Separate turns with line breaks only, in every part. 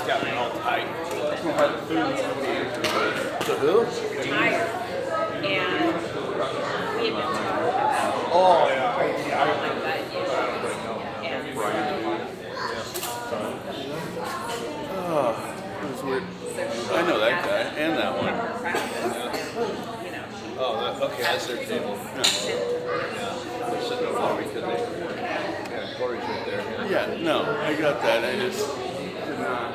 got me all tight.
To who?
Tired. And we had been talking about
Oh, yeah.
my gut issues. And
Oh, it was weird. I know that guy and that one.
you know, she
Oh, okay, that's their table.
Yeah.
They're sitting over there because yeah, Corey's right there.
Yeah, no, I got that. I just did not.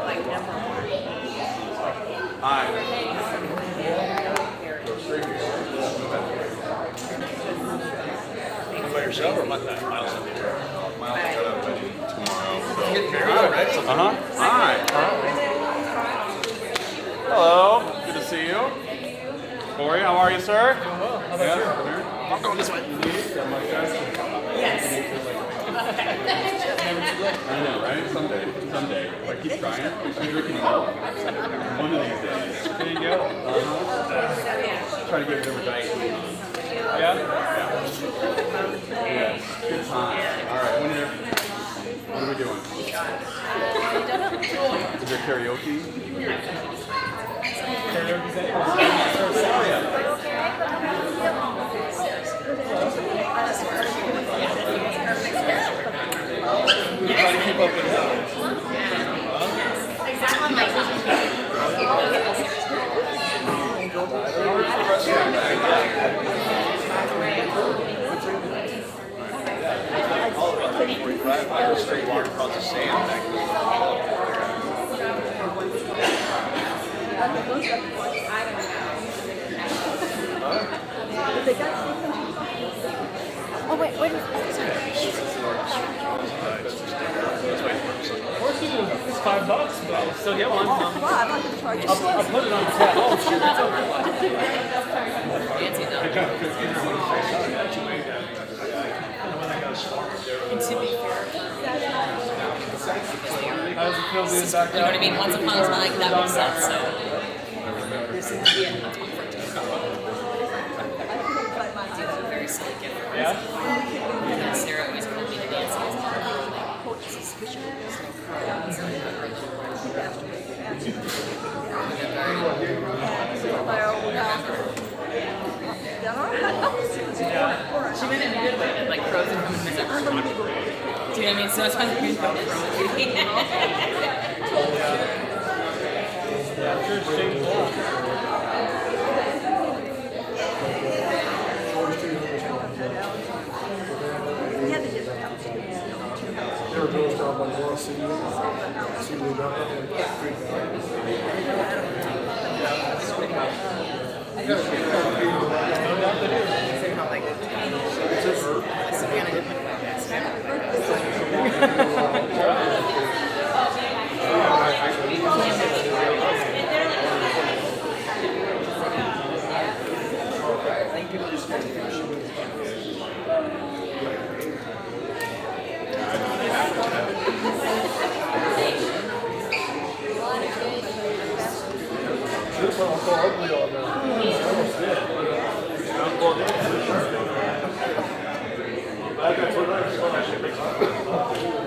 like number one.
Hi.
You by yourself or Miles? Miles got up tomorrow. Getting married, all right?
Hi. Hello. Good to see you. Corey, how are you, sir?
I'm going this way.
Yes.
I know, right? Someday. If I keep trying, I'm drinking milk. One of these days. There you go. Try to get whatever diet you want. Yeah? Yeah. Good time. All right. What are we doing? Is there karaoke?
You try to keep up with that. I was straight walking across the sand back
Oh, wait, what is
It's $5, but I'll still get one.
wow, I'm not going to charge you.
I'll put it on the tab. Oh, shit, that's okay.
And to be fair,
How does it feel being back
you know what I
out?
mean? Once upon a time, that makes sense. So this is yeah, that's one for two. Very silly gift.
Yeah?
And Sarah always called me to dance. She meant it in a good way, like pros and cons is extra controversial. Do you know what I mean? So sometimes we go pro.
Yeah, sure, it's changed a lot.
There goes down by Laura City. See the This one will go ugly on there. I almost did. I got two legs, so I should make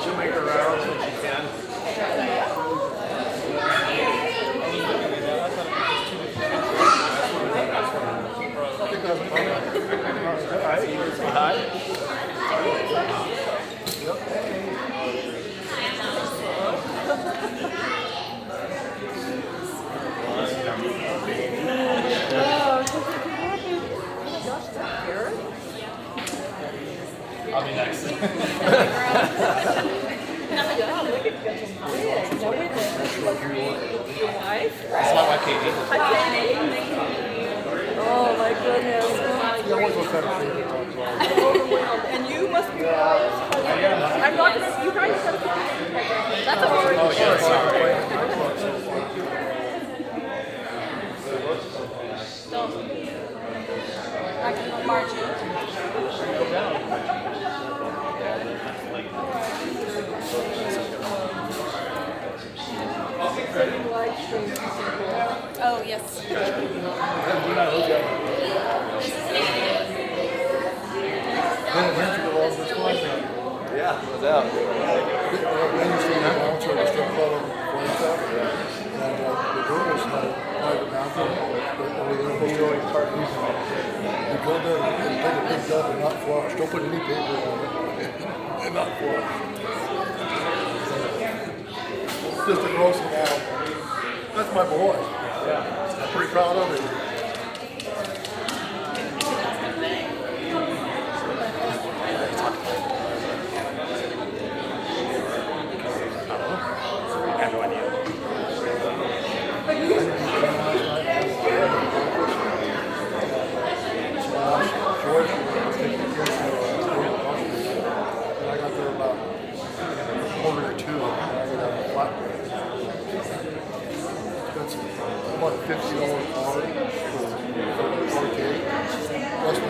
she'll make her rounds when she can.
I'll be next. That's my wife, Katie.
Oh my goodness. And you must be I'm not gonna, you guys have to. That's a hard.
Oh, yeah, sorry.
Marching. Oh, yes.
Yeah, no doubt.
You go there and take a big dump and not flush. Don't put any paper on it. And not flush. Just to gross him out. That's my boy. Yeah. I'm pretty proud of him. I got there about quarter to 2. And I got a flatbread. That's about a $50 car for arcade. Plus we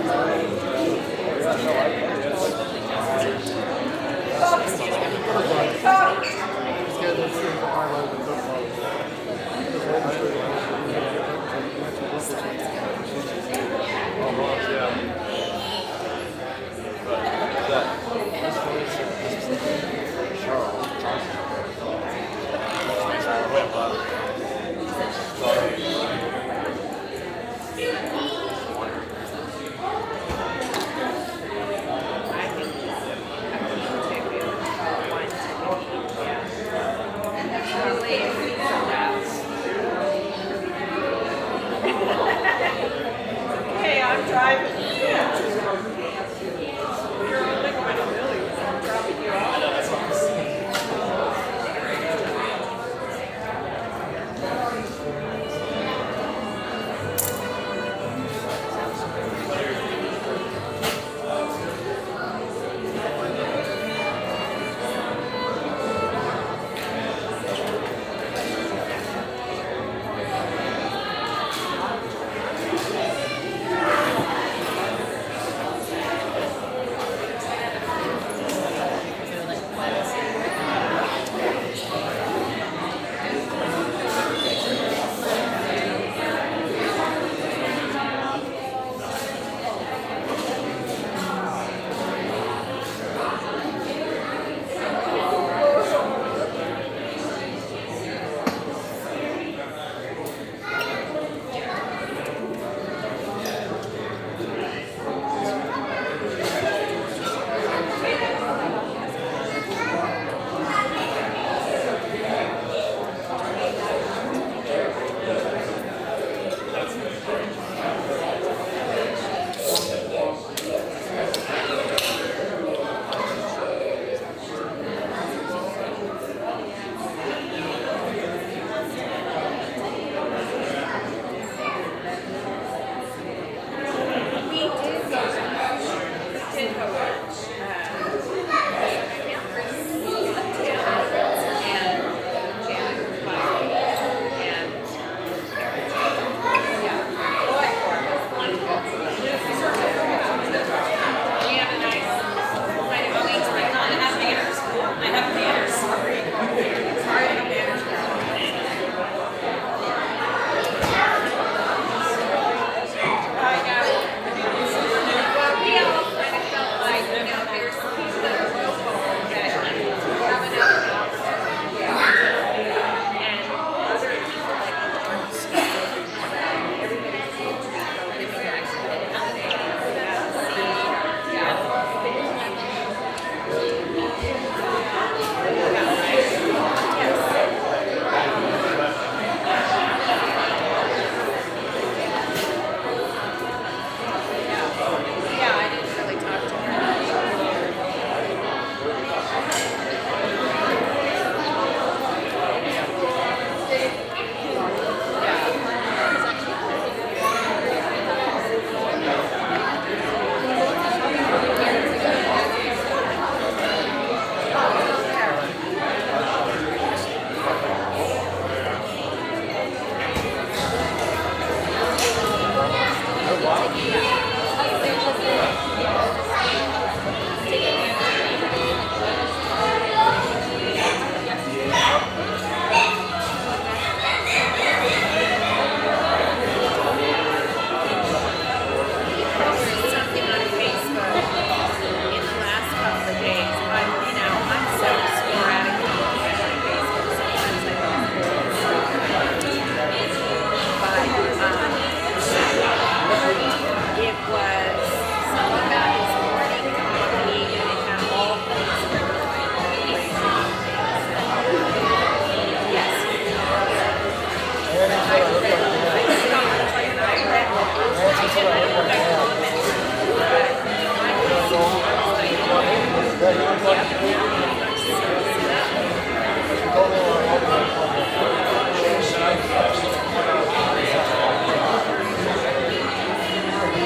Hey, I'm driving. You're only going to Billy. I'm dropping you off.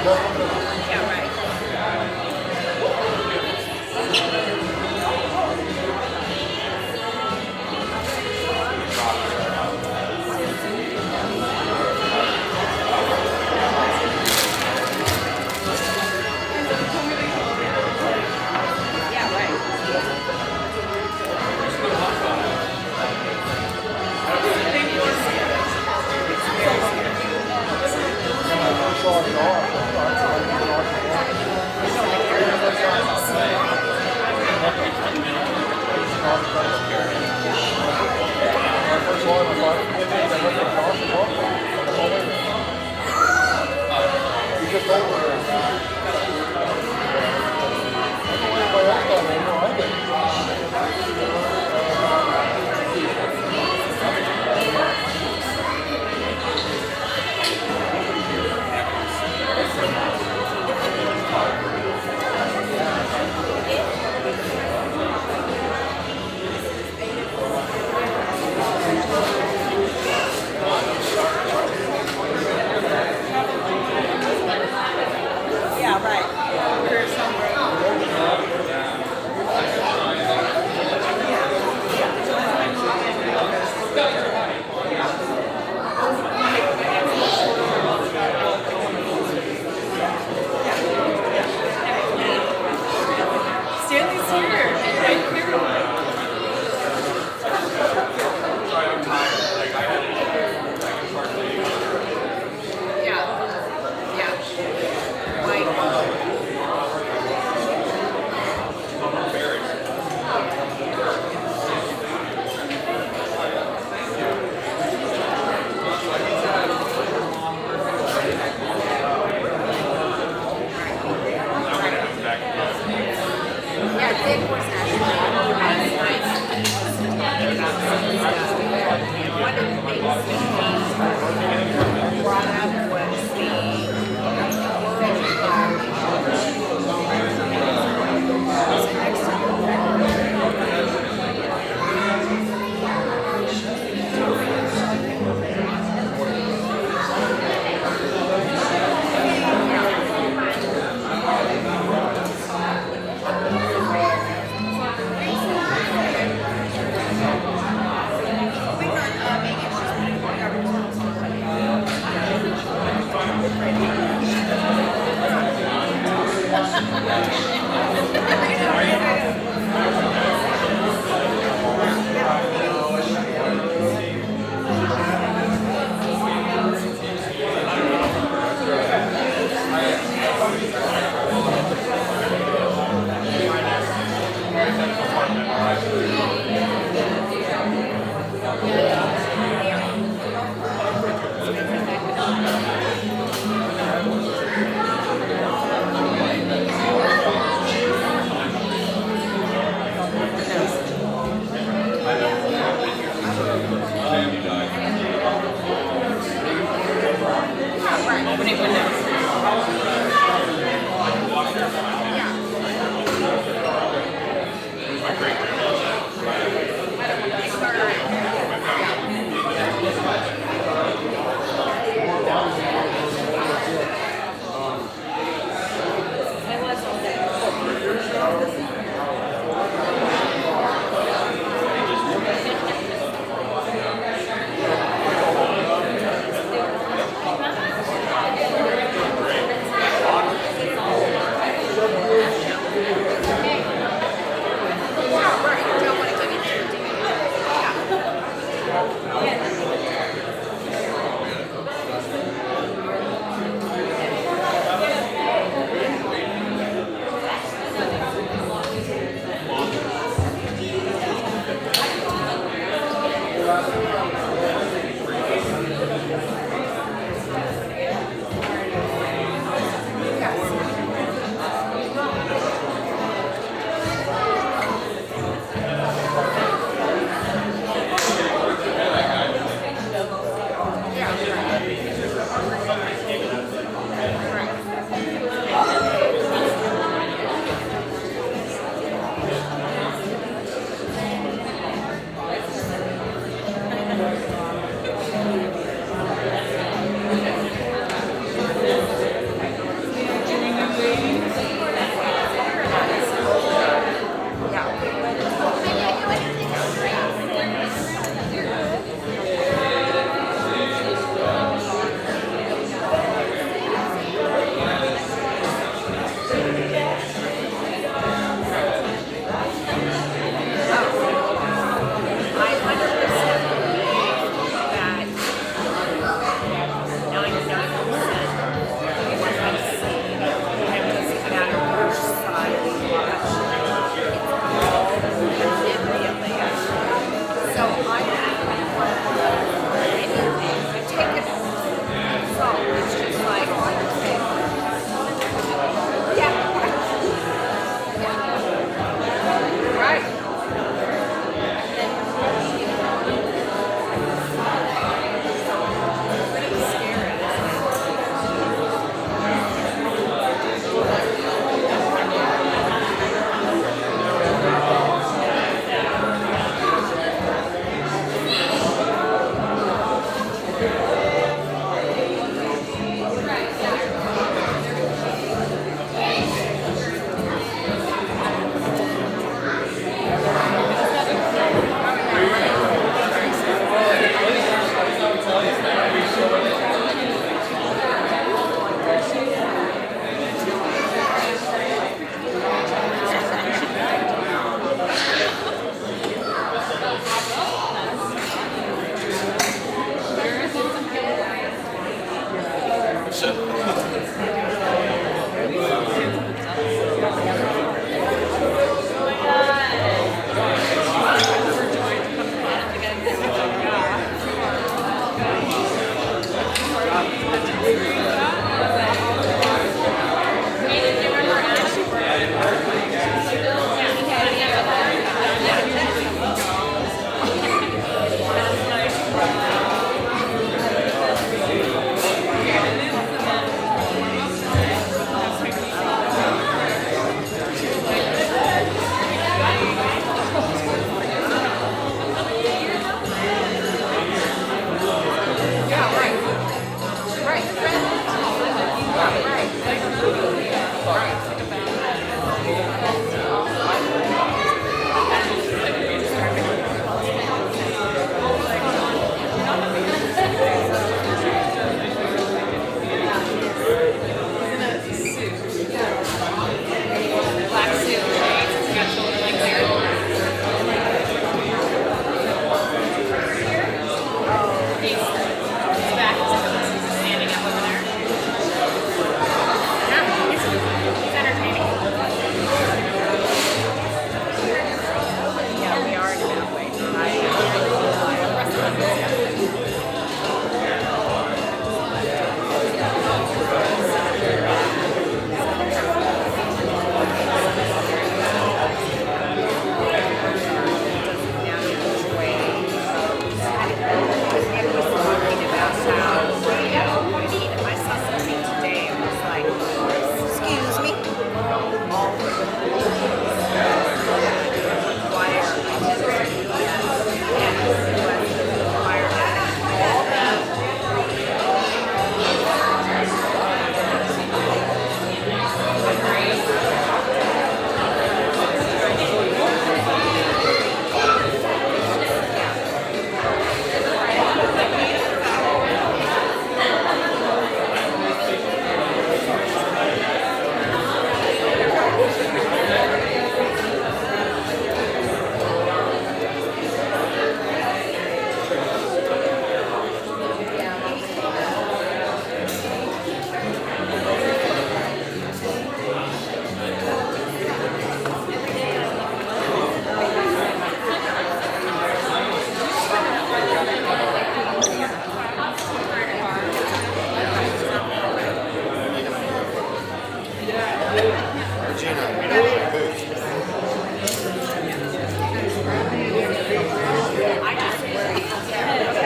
Yeah, right. Yeah, right. Yeah, right. There's somewhere. Stanley's here. Right here. Yeah. Yeah. White. Yeah, big was actually nice. One of the things that we brought up was opening windows.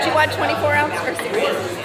Do you want 24 ounce or 6?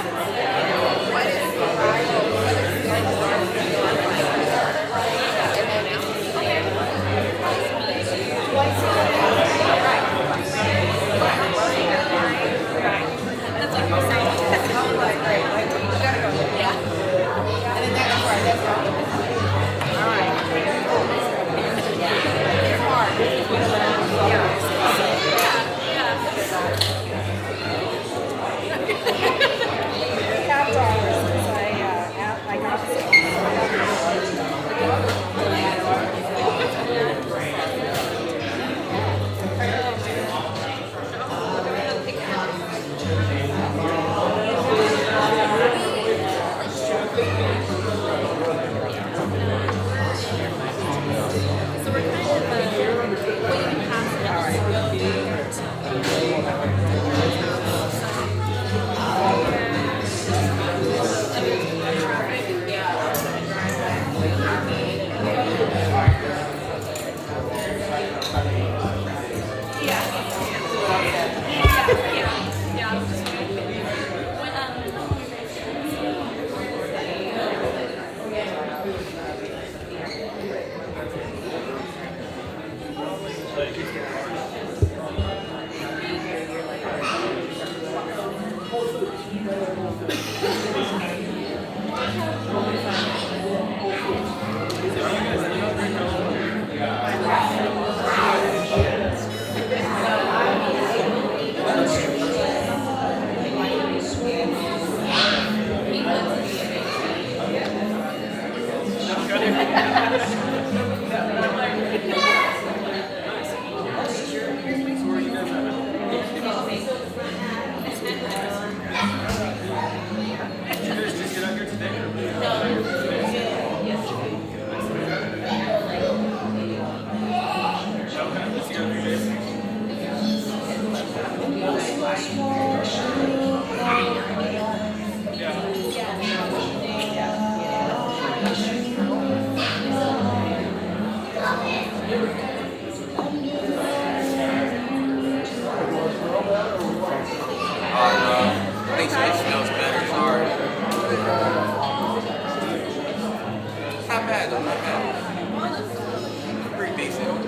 Did you guys just get out here today?
I think it smells better, sorry. Not bad though, not bad. Pretty decent.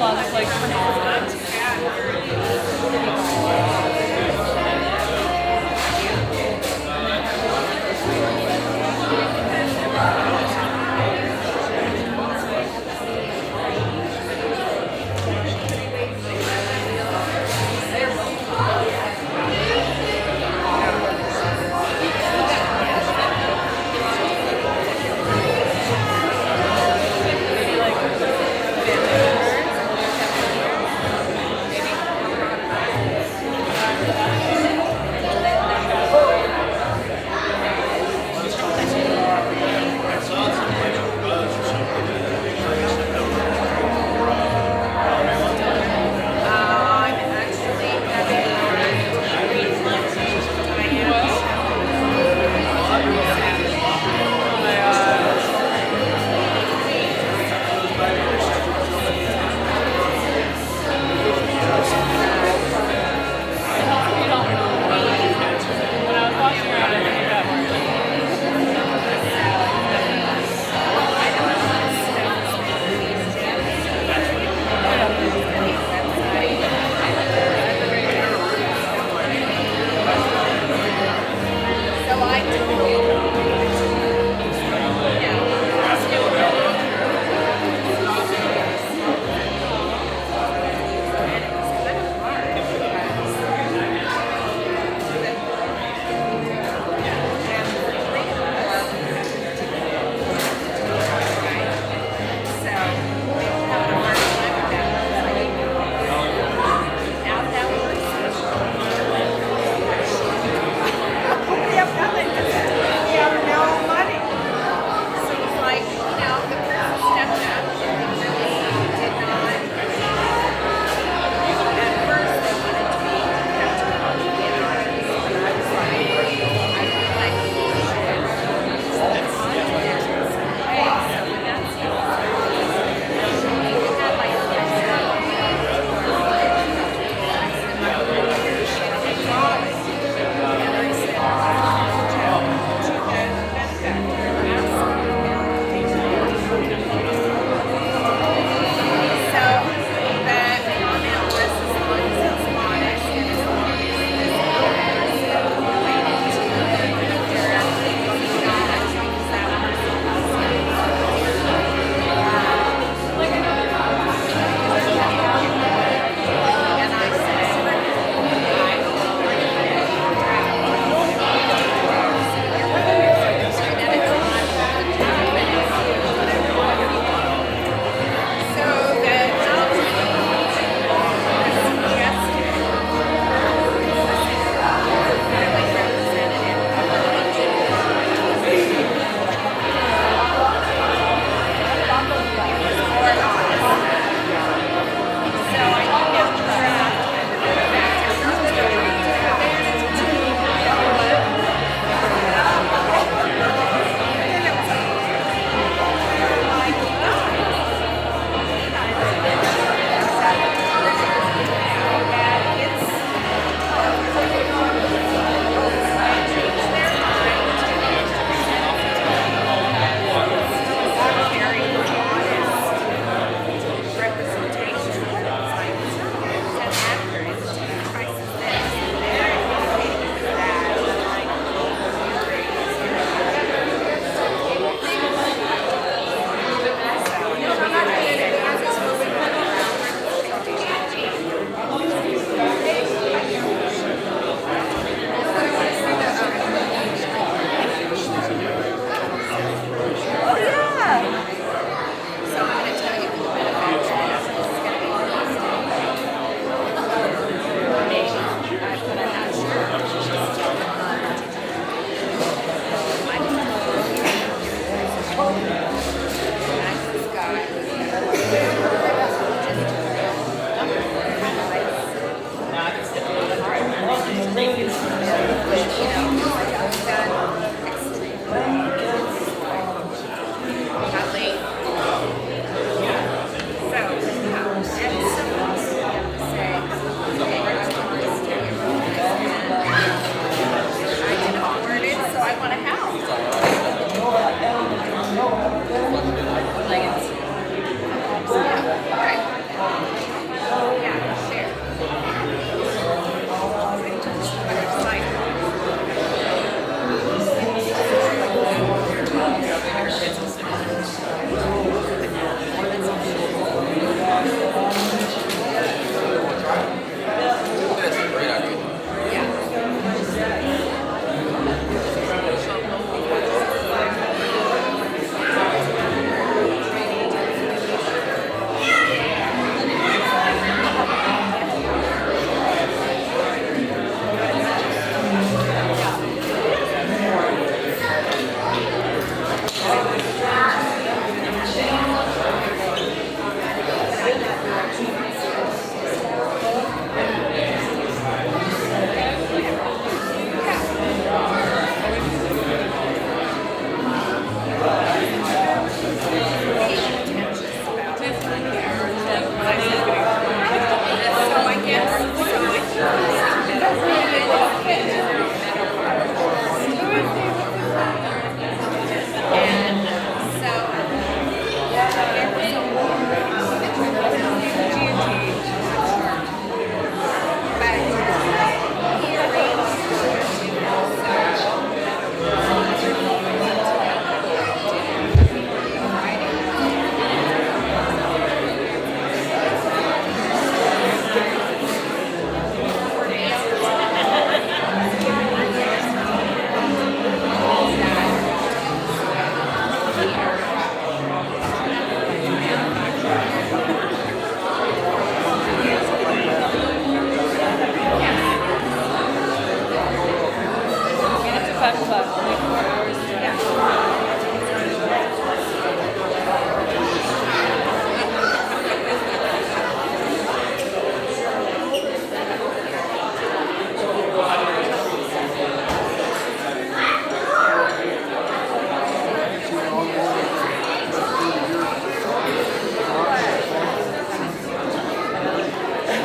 closet like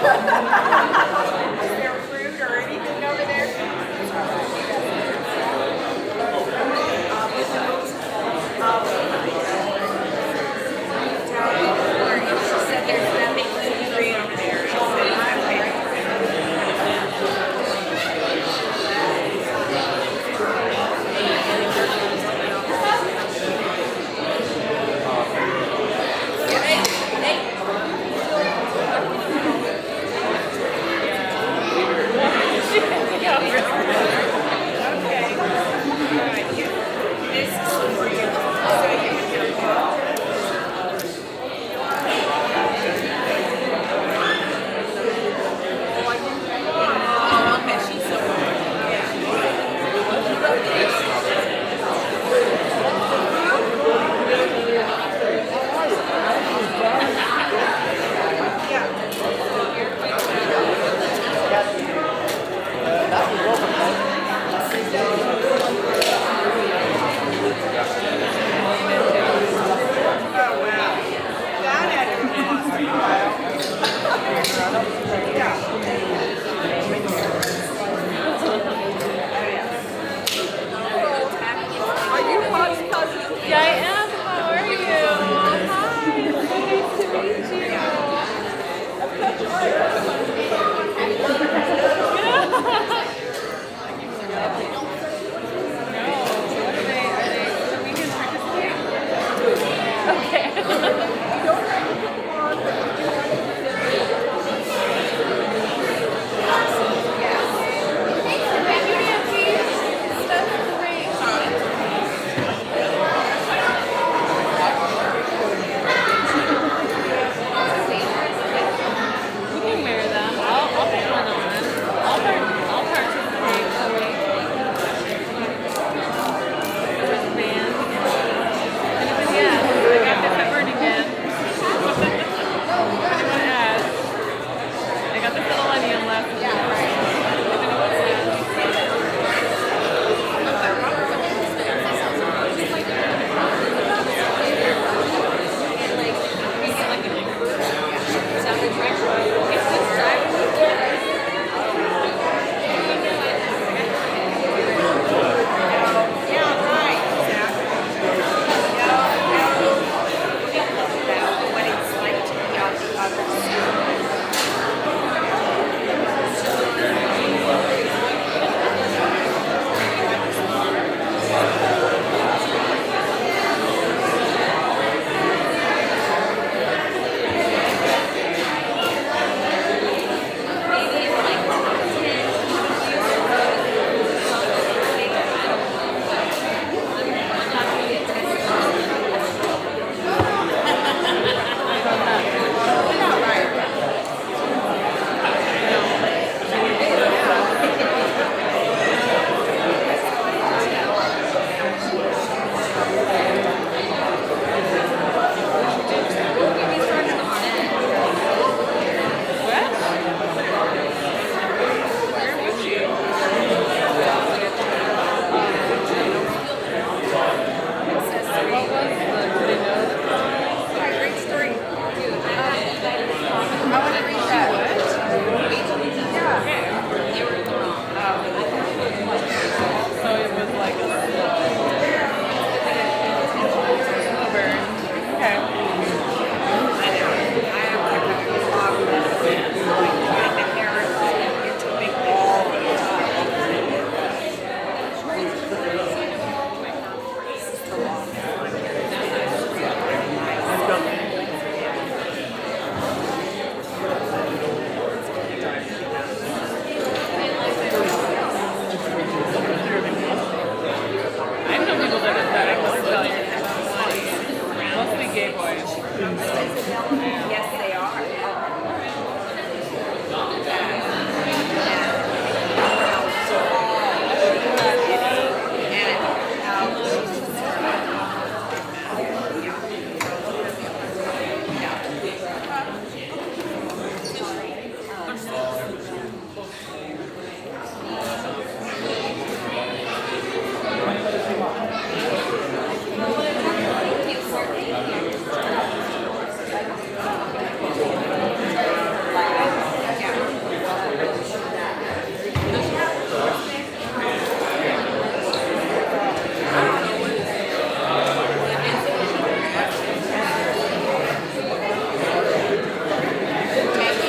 there fruit or anything over there? She said there's nothing gluten-free over there. She said,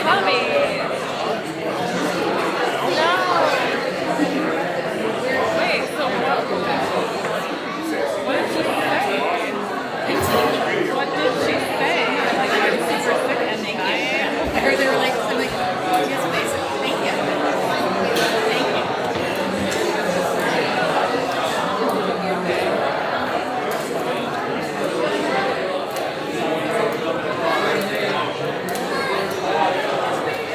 Mommy. No. Wait, so what did she say? What did she say? Like, I'm super sick and dying?
I heard they were like, I'm like, yes, please. Thank you. Thank you.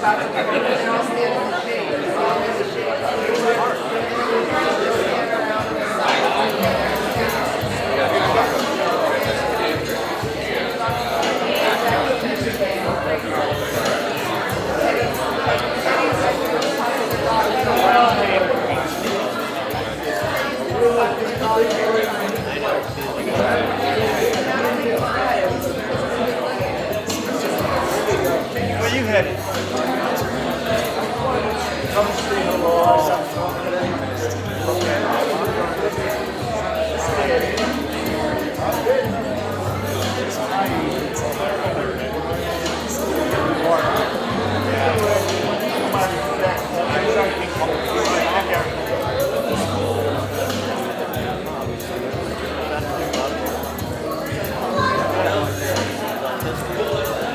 Where you headed? Come say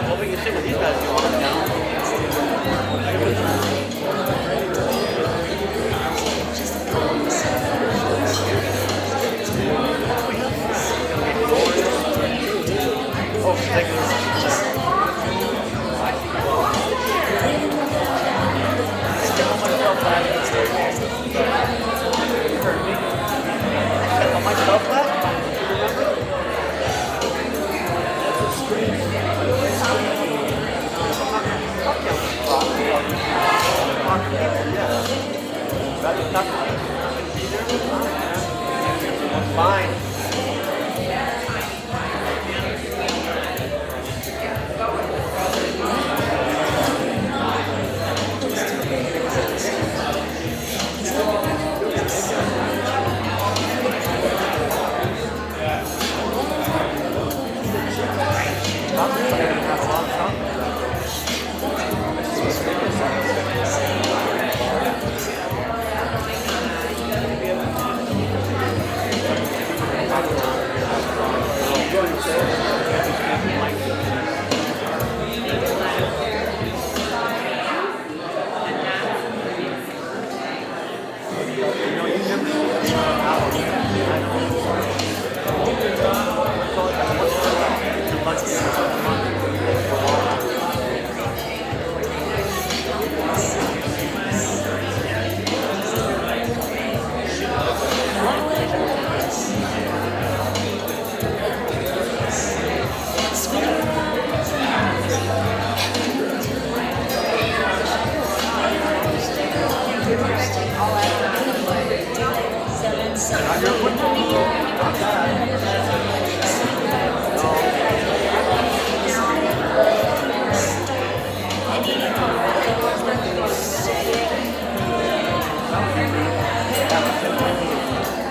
Well, we can see what these guys do on now. Oh, take myself back? Fine.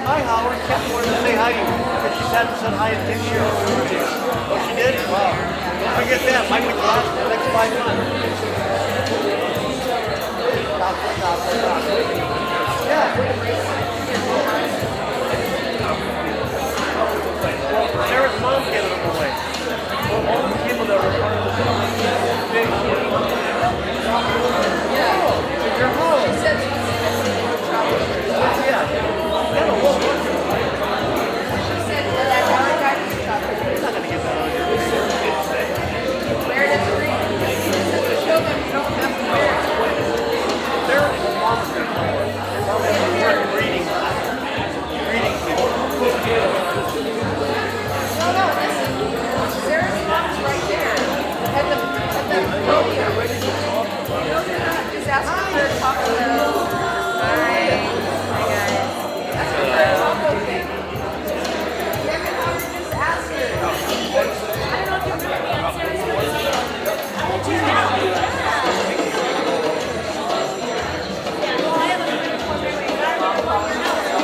Hi, Howard. Kathy wanted to say hi to you. Because she hadn't said hi in 10 years. Oh, she did? Wow. Forget that. Might be the last the next 5 months. Yeah. Well, Sarah's mom gave them away. Well, all the people that were part of the big your home. Yeah. Yeah, the whole bunch of them. He's not going to get that on your Sarah is a mom. Reading people.
Sarah's mom's right there at the podium. Just ask her to talk to them. Hi. Hi, guys. That's what her taco thing. Just ask her. I don't know if you remember me on Sarah's video. I do now. Well, I haven't been before, but I don't know your house.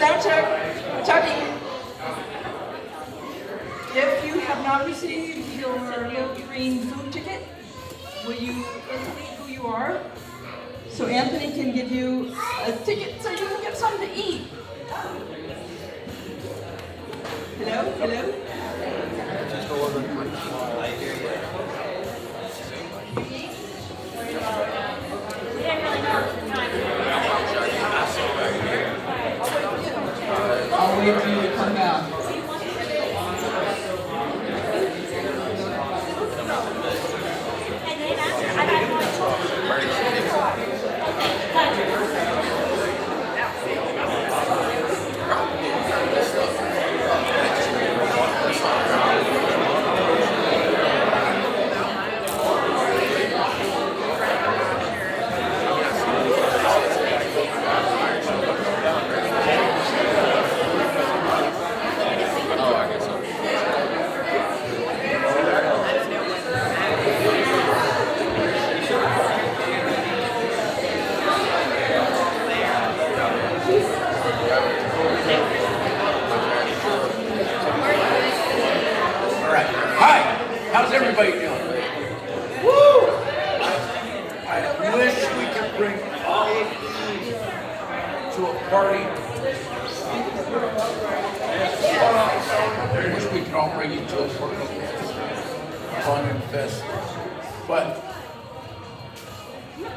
Sound check. Checking. If you have not received your little green food ticket, will you indicate who you are? So Anthony can give you a ticket so you can get something to eat. Hello? Hello? I'll wait for you to come back.
How's everybody doing? Woo! I wish we could bring all of you to a party. I wish we could all bring you to a party. Fun and festive. But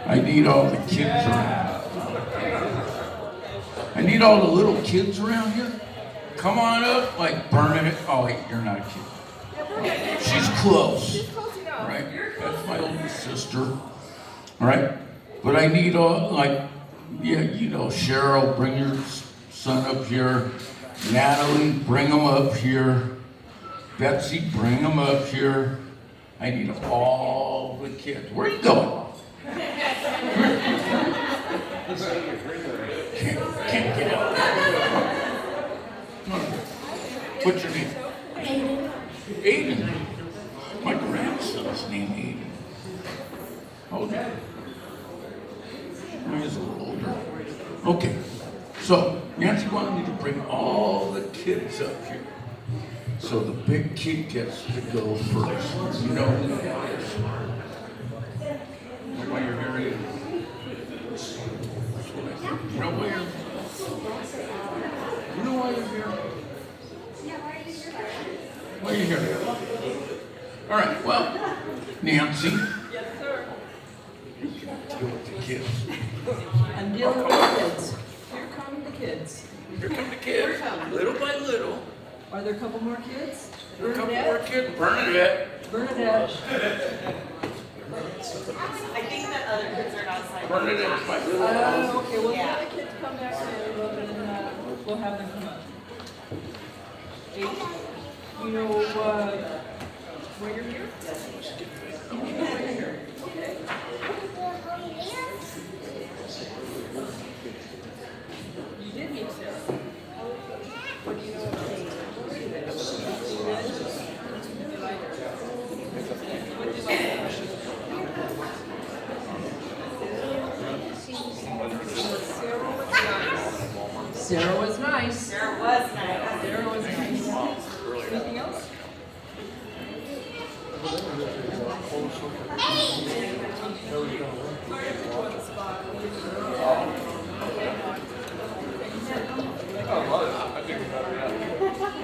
I need all the kids around. I need all the little kids around here. Come on up, like Bernadette. Oh wait, you're not a kid. She's close, right? That's my older sister, all right? But I need all, like, yeah, you know, Cheryl, bring your son up here. Natalie, bring him up here. Betsy, bring him up here. I need all the kids. Where are you going? Can't get out. What's your name? Aiden. My grandson's named Aiden. How old are you? He's a little older. Okay. So, Nancy wanted me to bring all the kids up here. So the big kid gets to go first. You know who that is? You know why you're here? You know why you're here? You know why you're here? Why are you here? All right, well, Nancy.
Yes, sir.
You can deal with the kids.
I'm dealing with the kids. Here come the kids.
Here come the kids, little by little.
Are there a couple more kids?
There are a couple more kids. Bernadette.
Bernadette.
I think that other kids are outside.
Bernadette's my little
Okay, well, let the kids come back in and we'll have them come up. Eight. You know where you're here? You know where you're here. Okay. You did meet Sarah. What do you know about her? What do you like Sarah was nice. Sarah was nice. Sarah was nice. Anything else?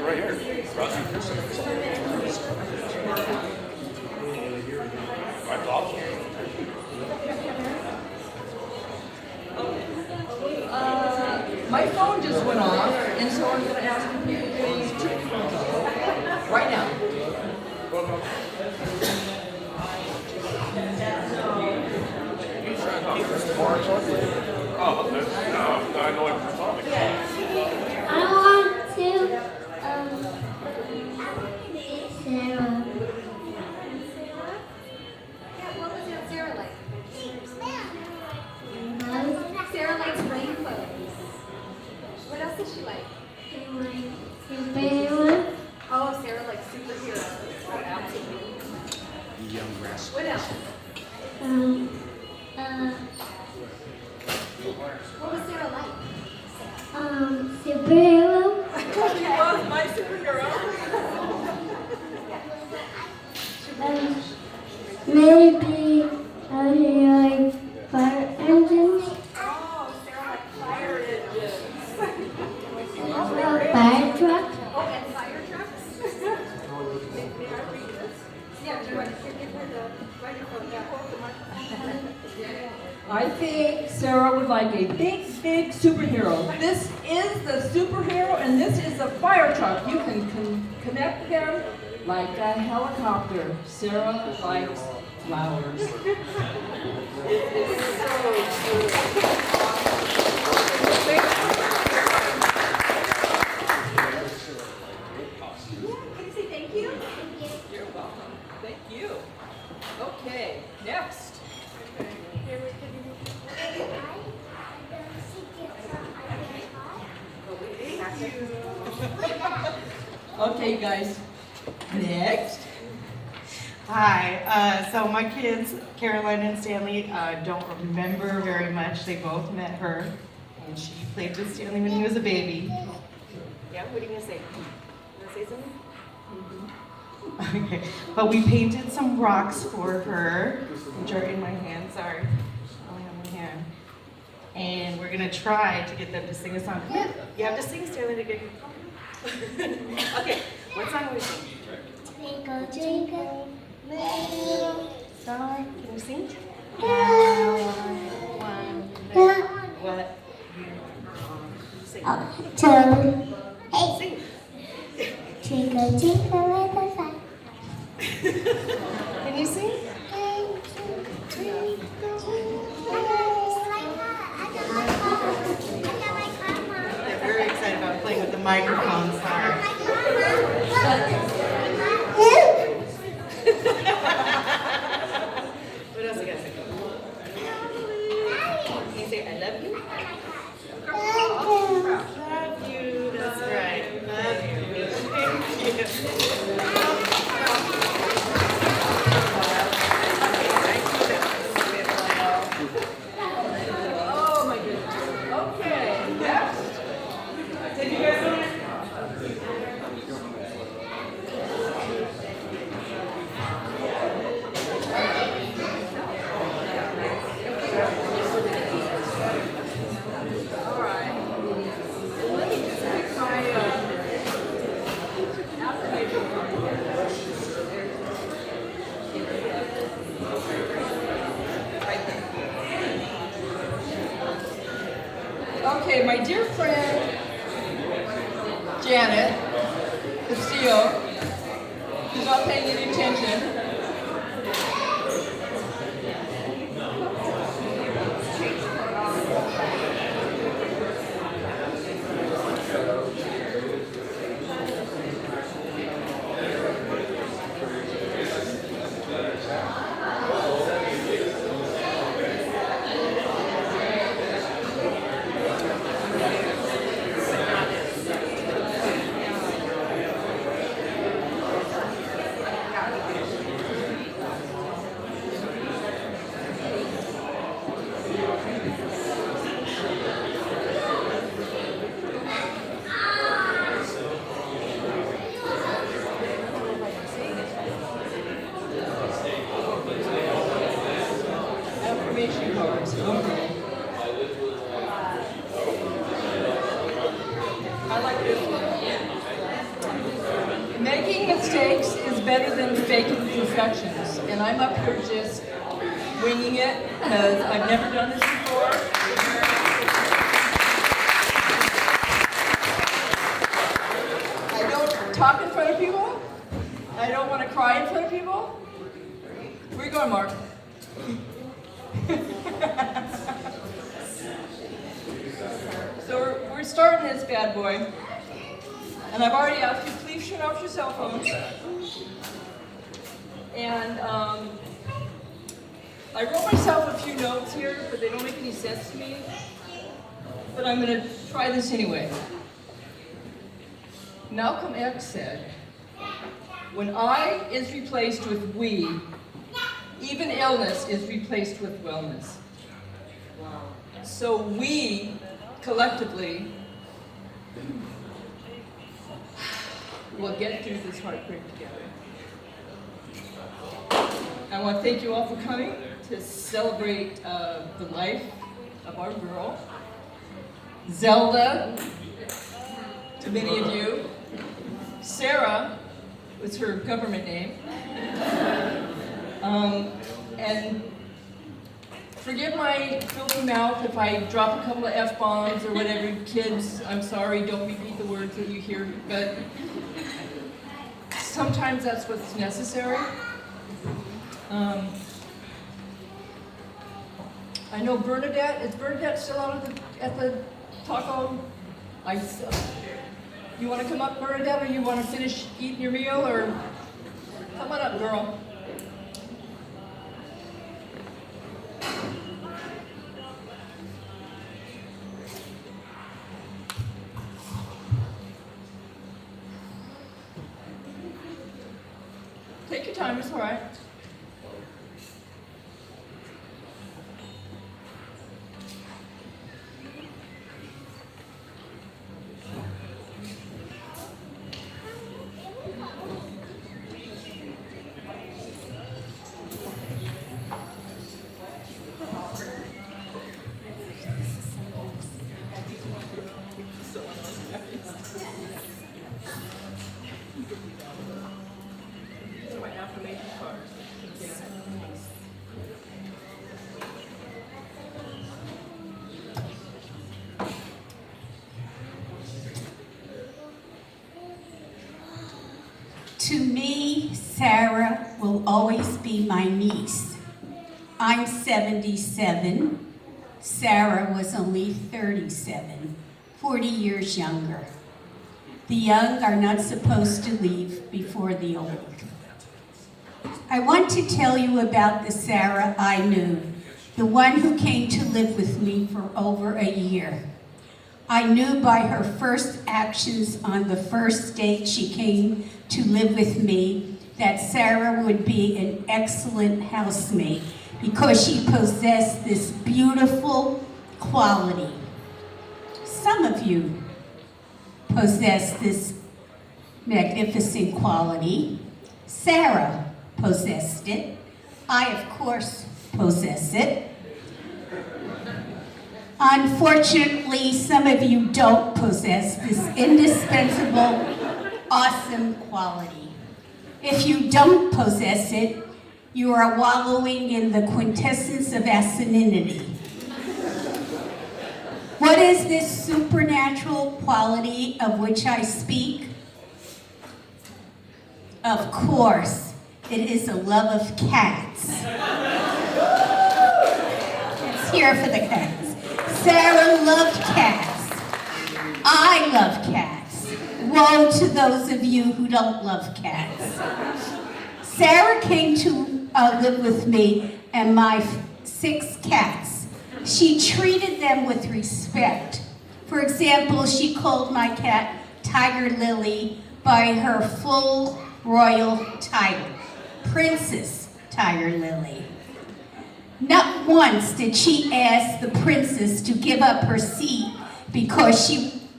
Right here. That's awesome.
My phone just went off, and so I'm going to ask you to please check your phone right now.
Oh, no, I know what you're talking about.
I want to Sarah.
Yeah, what was it Sarah like? Sarah likes rainbows. What else does she like?
Superhero.
Oh, Sarah likes superheroes. Oh, absolutely. What else?
Uh,
What was Sarah like?
Super
I think Sarah would like a big, big superhero. This is the superhero and this is the fire truck. You can connect them like a helicopter. Sarah likes flowers. Thank you. You're welcome. Thank you. Okay, next. Okay, guys. Next.
Hi. So my kids, Caroline and Stanley, don't remember very much. They both met her, and she played with Stanley when he was a baby. Yeah, what are you gonna say? You wanna say something? Okay. But we painted some rocks for her, which are in my hand. Sorry, I only have one hand. And we're gonna try to get them to sing a song. Come here. You have to sing, Stanley, to get your Okay. What song are we singing?
Twinkle, twinkle, little
Star, can you sing? What? Sing.
toad. Hey,
Sing.
twinkle, twinkle, little star.
Can you sing? They're very excited about playing with the microphone. Sorry. What else you got to say? Can you say I love you? Love you. That's right. Love you. Thank you.
Oh my goodness. Okay, next. Did you guys know? All right. Let me just pick my affirmation card. Right there. Okay, my dear friend Janet Castillo, who's not paying any attention. Affirmation cards. Okay. I like this one. Making mistakes is better than faking perfections. And I'm up here just winging it because I've never done this before. I don't talk in front of people. I don't want to cry in front of people. Where you going, Mark? So we're starting this bad boy. And I've already asked you, please shut off your cell phones. And I wrote myself a few notes here, but they don't make any sense to me. But I'm going to try this anyway. Malcolm X said, when I is replaced with we, even illness is replaced with wellness. So we, collectively, will get through this heartbreak together. I want to thank you all for coming to celebrate the life of our girl, Zelda, to many of you. Sarah was her government name. And Forgive my filthy mouth if I drop a couple of F-bombs or whatever. Kids, I'm sorry, don't repeat the words that you hear, but sometimes that's what's necessary. I know Bernadette, is Bernadette still out at the taco? You want to come up, Bernadette, or you want to finish eating your meal, or come on up, girl. Take your time, it's all right. These are my affirmation cards.
To me, Sarah will always be my niece. I'm 77. Sarah was only 37, 40 years younger. The young are not supposed to leave before the old. I want to tell you about the Sarah I knew, the one who came to live with me for over a year. I knew by her first actions on the first date she came to live with me that Sarah would be an excellent housemate because she possessed this beautiful quality. Some of you possess this magnificent quality. Sarah possessed it. I, of course, possess it. Unfortunately, some of you don't possess this indispensable, awesome quality. If you don't possess it, you are wallowing in the quintessence of asininity. What is this supernatural quality of which I speak? Of course, it is a love of cats. It's here for the cats. Sarah loved cats. I love cats. Woe to those of you who don't love cats. Sarah came to live with me and my 6 cats. She treated them with respect. For example, she called my cat Tiger Lily by her full royal title, Princess Tiger Lily. Not once did she ask the princess to give up her seat because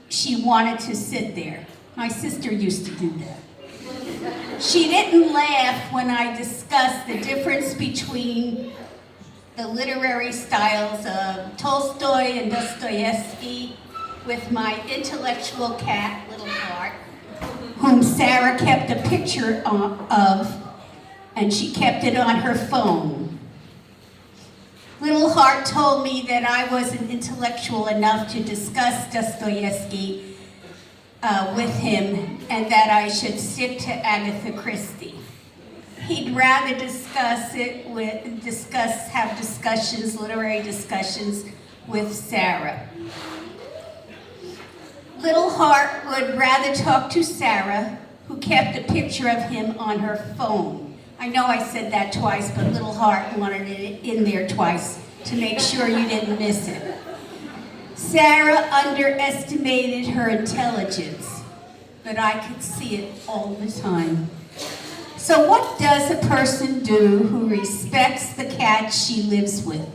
she wanted to sit there. My sister used to do that. She didn't laugh when I discussed the difference between the literary styles of Tolstoy and Dostoevsky with my intellectual cat, Little Heart, whom Sarah kept a picture of, and she kept it on her phone. Little Heart told me that I wasn't intellectual enough to discuss Dostoevsky with him, and that I should stick to Agatha Christie. He'd rather have discussions, literary discussions with Sarah. Little Heart would rather talk to Sarah, who kept a picture of him on her phone. I know I said that twice, but Little Heart wanted it in there twice to make sure you didn't miss it. Sarah underestimated her intelligence, but I could see it all the time. So what does a person do who respects the cat she lives with?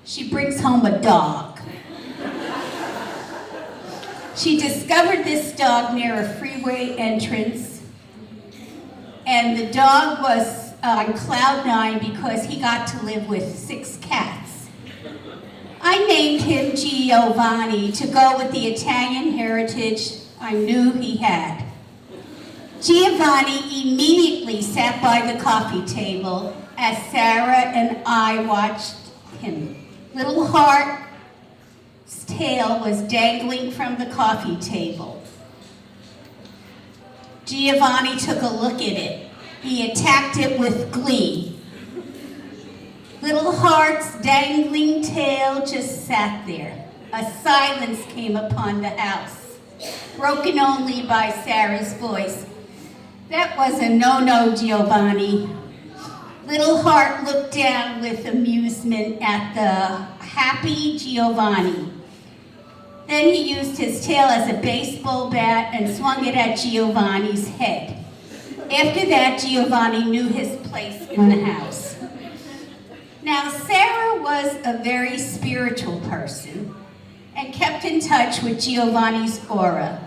She brings home a dog. She discovered this dog near a freeway entrance, and the dog was on cloud 9 because he got to live with 6 cats. I named him Giovanni to go with the Italian heritage I knew he had. Giovanni immediately sat by the coffee table as Sarah and I watched him. Little Heart's tail was dangling from the coffee table. Giovanni took a look at it. He attacked it with glee. Little Heart's dangling tail just sat there. A silence came upon the house, broken only by Sarah's voice. That was a no-no, Giovanni. Little Heart looked down with amusement at the happy Giovanni. Then he used his tail as a baseball bat and swung it at Giovanni's head. After that, Giovanni knew his place in the house. Now, Sarah was a very spiritual person and kept in touch with Giovanni's aura.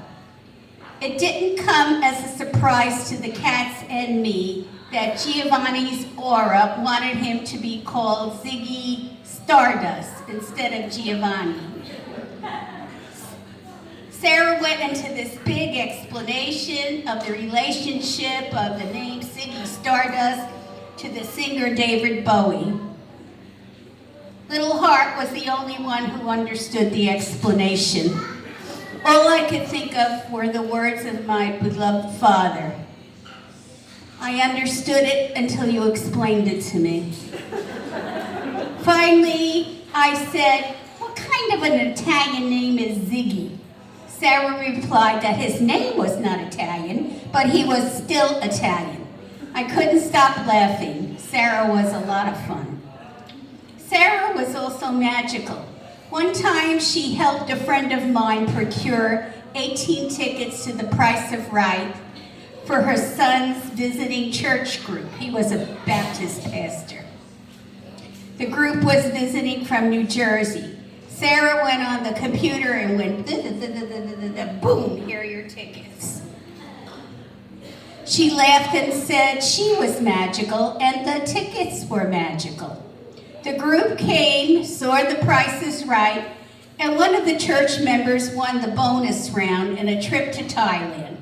It didn't come as a surprise to the cats and me that Giovanni's aura wanted him to be called Ziggy Stardust instead of Giovanni. Sarah went into this big explanation of the relationship of the name Ziggy Stardust to the singer David Bowie. Little Heart was the only one who understood the explanation. All I could think of were the words of my beloved father. I understood it until you explained it to me. Finally, I said, "What kind of an Italian name is Ziggy?" Sarah replied that his name was not Italian, but he was still Italian. I couldn't stop laughing. Sarah was a lot of fun. Sarah was also magical. One time she helped a friend of mine procure 18 tickets to The Price of Right for her son's visiting church group. He was a Baptist pastor. The group was visiting from New Jersey. Sarah went on the computer and went, boom, here are your tickets. She laughed and said she was magical and the tickets were magical. The group came, saw The Price is Right, and one of the church members won the bonus round and a trip to Thailand.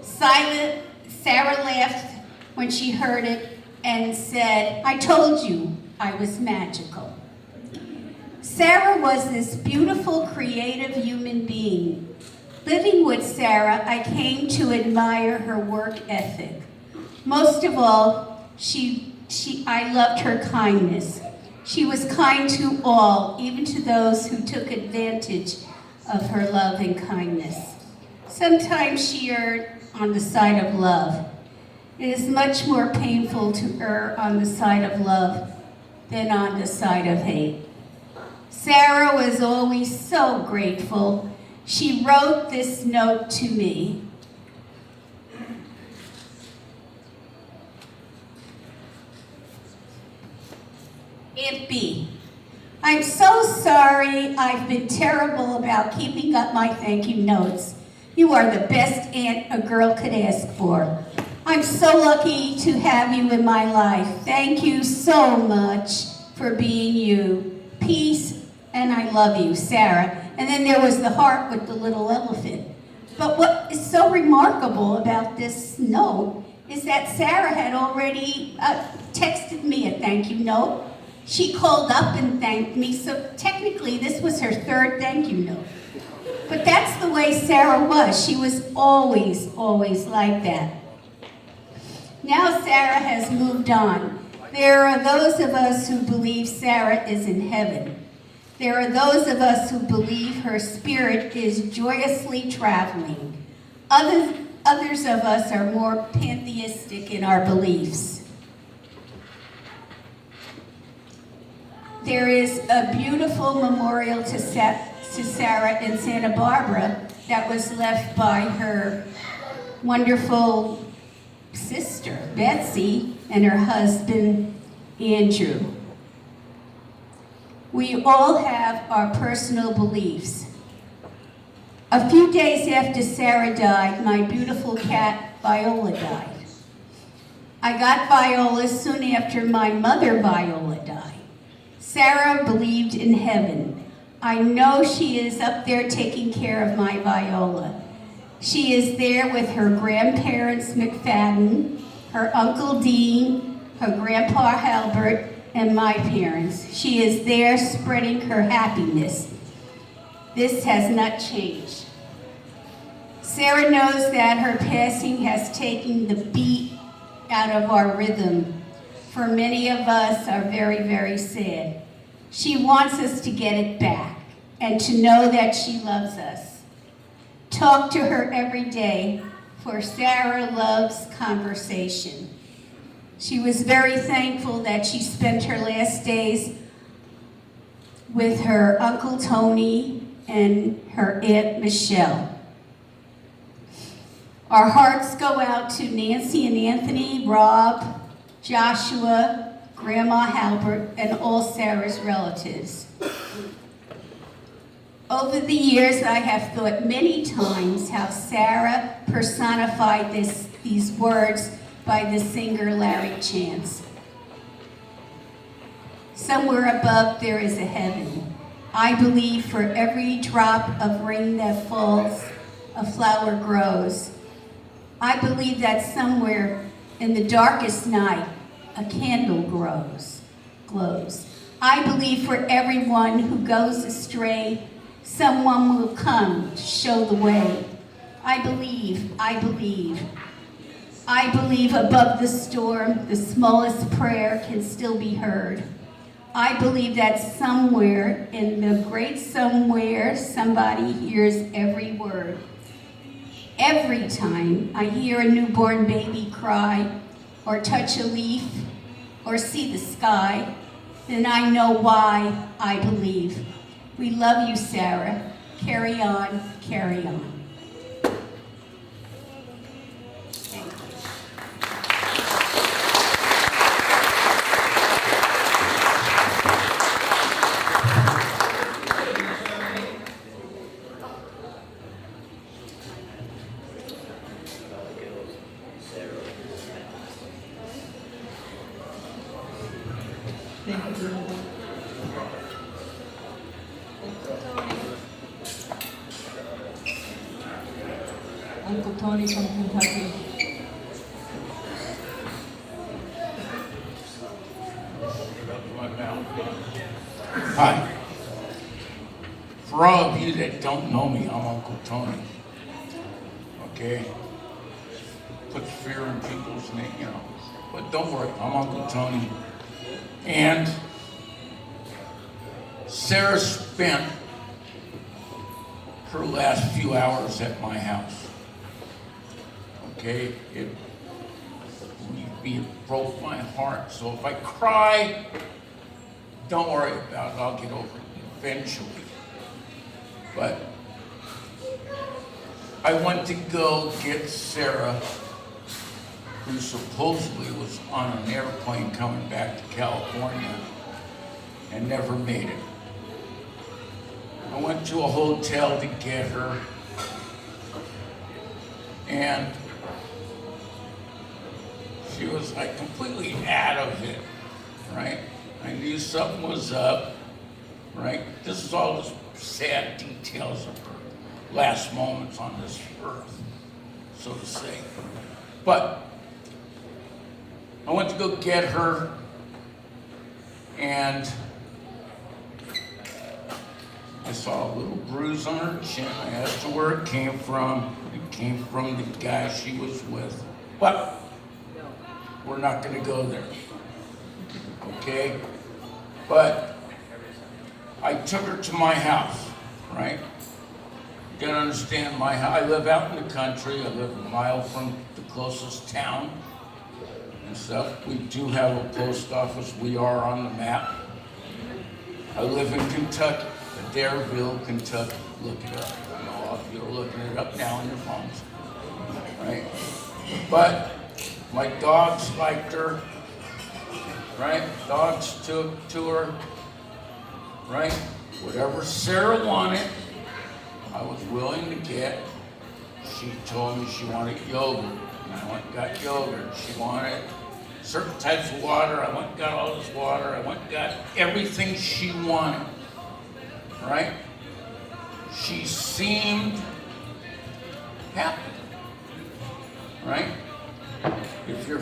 Sarah laughed when she heard it and said, "I told you I was magical." Sarah was this beautiful, creative human being. Living with Sarah, I came to admire her work ethic. Most of all, I loved her kindness. She was kind to all, even to those who took advantage of her love and kindness. Sometimes she erred on the side of love. It is much more painful to err on the side of love than on the side of hate. Sarah was always so grateful. She wrote this note to me. Aunt B, I'm so sorry I've been terrible about keeping up my thank you notes. You are the best aunt a girl could ask for. I'm so lucky to have you in my life. Thank you so much for being you. Peace, and I love you, Sarah. And then there was the heart with the little elephant. But what is so remarkable about this note is that Sarah had already texted me a thank you note. She called up and thanked me, so technically this was her third thank you note. But that's the way Sarah was. She was always, always like that. Now Sarah has moved on. There are those of us who believe Sarah is in heaven. There are those of us who believe her spirit is joyously traveling. Others of us are more pantheistic in our beliefs. There is a beautiful memorial to Sarah in Santa Barbara that was left by her wonderful sister, Betsy, and her husband, Andrew. We all have our personal beliefs. A few days after Sarah died, my beautiful cat, Viola, died. I got Viola soon after my mother, Viola, died. Sarah believed in heaven. I know she is up there taking care of my Viola. She is there with her grandparents McFadden, her Uncle Dean, her Grandpa Halbert, and my parents. She is there spreading her happiness. This has not changed. Sarah knows that her passing has taken the beat out of our rhythm. For many of us are very, very sad. She wants us to get it back and to know that she loves us. Talk to her every day, for Sarah loves conversation. She was very thankful that she spent her last days with her Uncle Tony and her Aunt Michelle. Our hearts go out to Nancy and Anthony, Rob, Joshua, Grandma Halbert, and all Sarah's relatives. Over the years, I have thought many times how Sarah personified these words by the singer Larry Chance. Somewhere above there is a heaven. I believe for every drop of rain that falls, a flower grows. I believe that somewhere in the darkest night, a candle glows. I believe for everyone who goes astray, someone will come to show the way. I believe above the storm, the smallest prayer can still be heard. I believe that somewhere in the great somewhere, somebody hears every word. Every time I hear a newborn baby cry, or touch a leaf, or see the sky, then I know why I believe. We love you, Sarah. Carry on, carry on.
Thank you. Uncle Tony from Kentucky.
Hi. For all of you that don't know me, I'm Uncle Tony. Okay? Put fear in people's name, you know. But don't worry, I'm Uncle Tony. And Sarah spent her last few hours at my house. Okay? It broke my heart. So if I cry, don't worry about it. I'll get over it eventually. But I went to go get Sarah, who supposedly was on an airplane coming back to California and never made it. I went to a hotel to get her, and she was like completely out of it, right? I knew something was up, right? This is all the sad details of her last moments on this earth, so to say. But I went to go get her, and I saw a little bruise on her chin. I asked her where it came from. It came from the guy she was with. But we're not going to go there. Okay? But I took her to my house, right? You gotta understand, I live out in the country. I live a mile from the closest town and stuff. We do have a post office. We are on the map. I live in Kentucky, Adairville, Kentucky. Look it up. I know all of you are looking it up now on your phones, right? But my dogs liked her, right? Dogs took to her, right? Whatever Sarah wanted, I was willing to get. She told me she wanted yogurt, and I went and got yogurt. She wanted certain types of water. I went and got all this water. I went and got everything she wanted, right? She seemed happy. Right? If you're,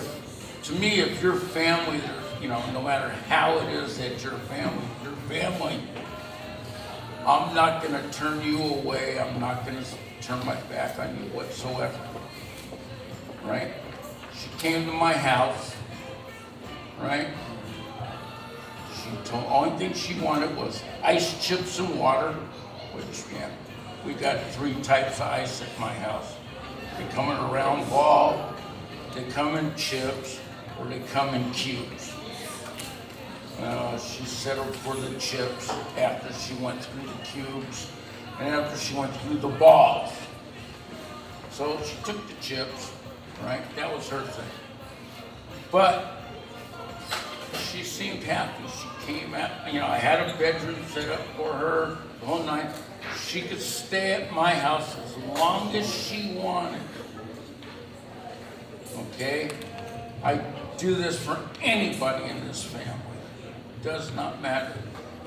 to me, if your family, you know, no matter how it is that your family, I'm not going to turn you away. I'm not going to turn my back on you whatsoever. Right? She came to my house, right? She told, only thing she wanted was ice, chips, and water, which, yeah, we got 3 types of ice at my house. They come in a round ball, they come in chips, or they come in cubes. She settled for the chips after she went through the cubes and after she went through the balls. So she took the chips, right? That was her thing. But she seemed happy. She came out, you know, I had a bedroom set up for her the whole night. She could stay at my house as long as she wanted. Okay? I do this for anybody in this family. It does not matter.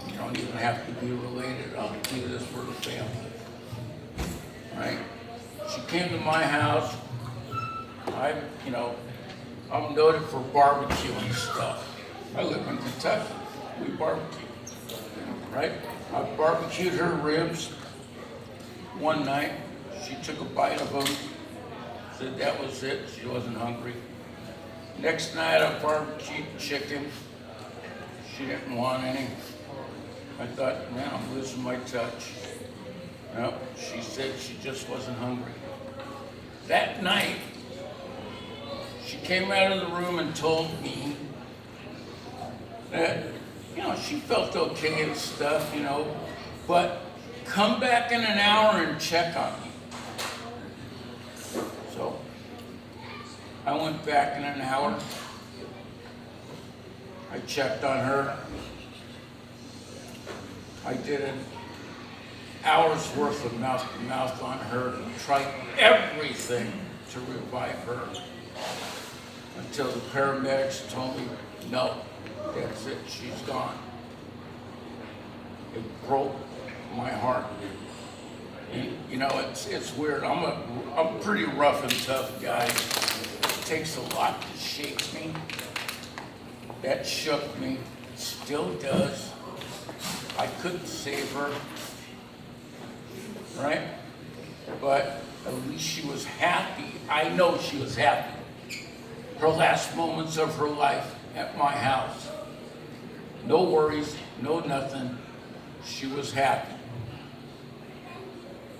You don't even have to be related. I'll do this for the family. Right? She came to my house. I'm noted for barbecuing stuff. I live in Kentucky. We barbecue. Right? I barbecued her ribs one night. She took a bite of them. Said that was it. She wasn't hungry. Next night I barbecued chicken. She didn't want any. I thought, man, I'm losing my touch. No, she said she just wasn't hungry. That night, she came out of the room and told me that, you know, she felt okay and stuff, you know, but come back in an hour and check on me. So I went back in an hour. I checked on her. I did an hour's worth of mouth-to-mouth on her, tried everything to revive her until the paramedics told me, no, that's it, she's gone. It broke my heart. And, you know, it's weird. I'm a pretty rough and tough guy. It takes a lot to shake me. That shook me, still does. I couldn't save her, right? But at least she was happy. I know she was happy. Her last moments of her life at my house. No worries, no nothing. She was happy.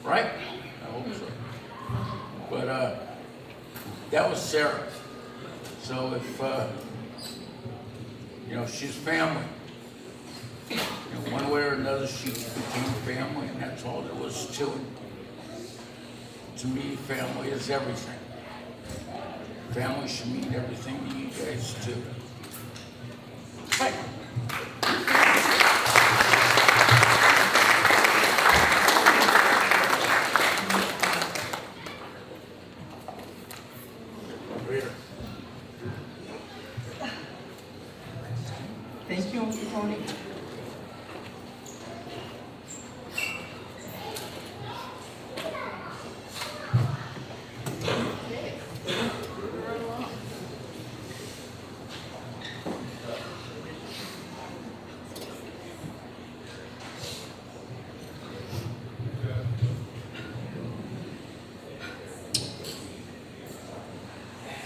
Right? I hope so. But that was Sarah. So if, you know, she's family. You know, one way or another, she became family, and that's all there was to it. To me, family is everything. Family should mean everything to you guys, too. Right.
Thank you, Uncle Tony.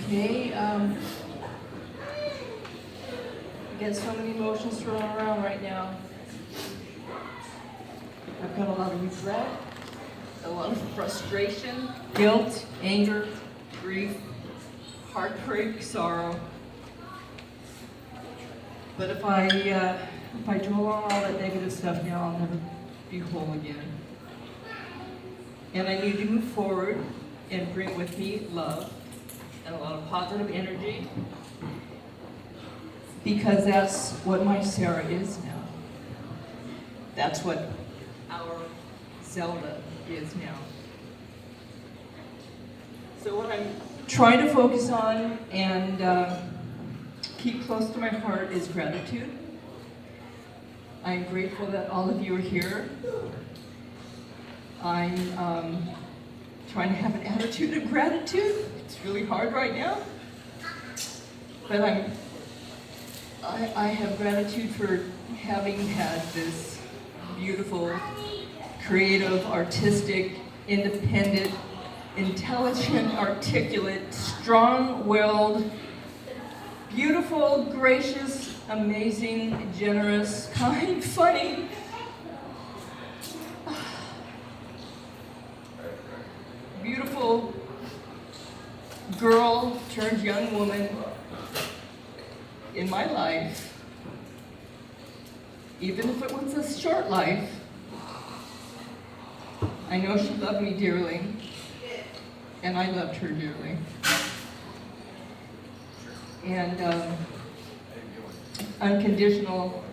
Okay, I get so many emotions thrown around right now. I've got a lot of regret, a lot of frustration, guilt, anger, grief, heartbreak, sorrow. But if I dwell on all that negative stuff now, I'll never be whole again. And I need to move forward and bring with me love and a lot of positive energy, because that's what my Sarah is now. That's what our Zelda is now. So what I'm trying to focus on and keep close to my heart is gratitude. I'm grateful that all of you are here. I'm trying to have an attitude of gratitude. It's really hard right now. But I have gratitude for having had this beautiful, creative, artistic, independent, intelligent, articulate, strong-willed, beautiful, gracious, amazing, generous, kind, funny, beautiful girl turned young woman in my life. Even if it was a short life, I know she loved me dearly, and I loved her dearly. And unconditional,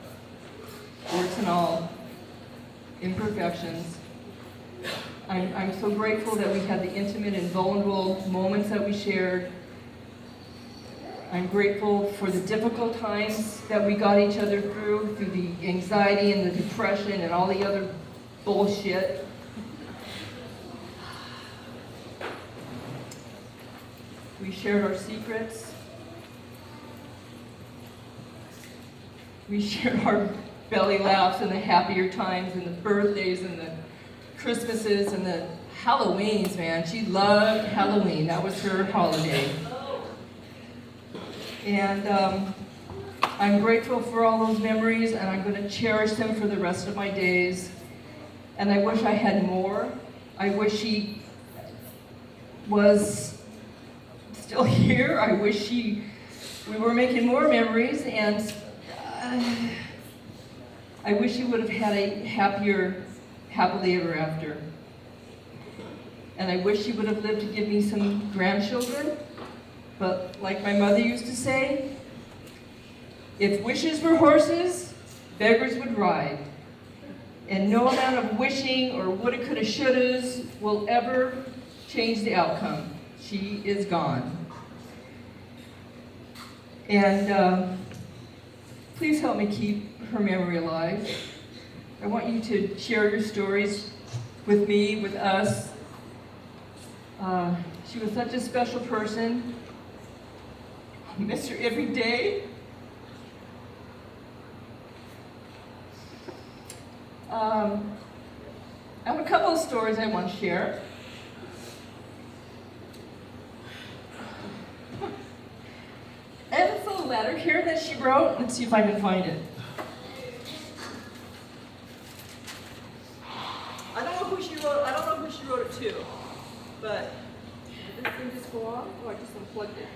warts and all, imperfections. I'm so grateful that we had the intimate and vulnerable moments that we shared. I'm grateful for the difficult times that we got each other through the anxiety and the depression and all the other bullshit. We shared our secrets. We shared our belly laughs and the happier times and the birthdays and the Christmases and the Halloweens, man. She loved Halloween. That was her holiday. And I'm grateful for all those memories, and I'm going to cherish them for the rest of my days. And I wish I had more. I wish she was still here. I wish we were making more memories, and I wish she would have had a happier, happily ever after. And I wish she would have lived to give me some grandchildren. But like my mother used to say, if wishes were horses, beggars would ride. And no amount of wishing or woulda, coulda, shouldas will ever change the outcome. She is gone. And please help me keep her memory alive. I want you to share your stories with me, with us. She was such a special person. I miss her every day. I have a couple of stories I want to share. I have this little letter here that she wrote. Let's see if I can find it. I don't know who she wrote it to, but did this thing just go off? Oh, I just unplugged it.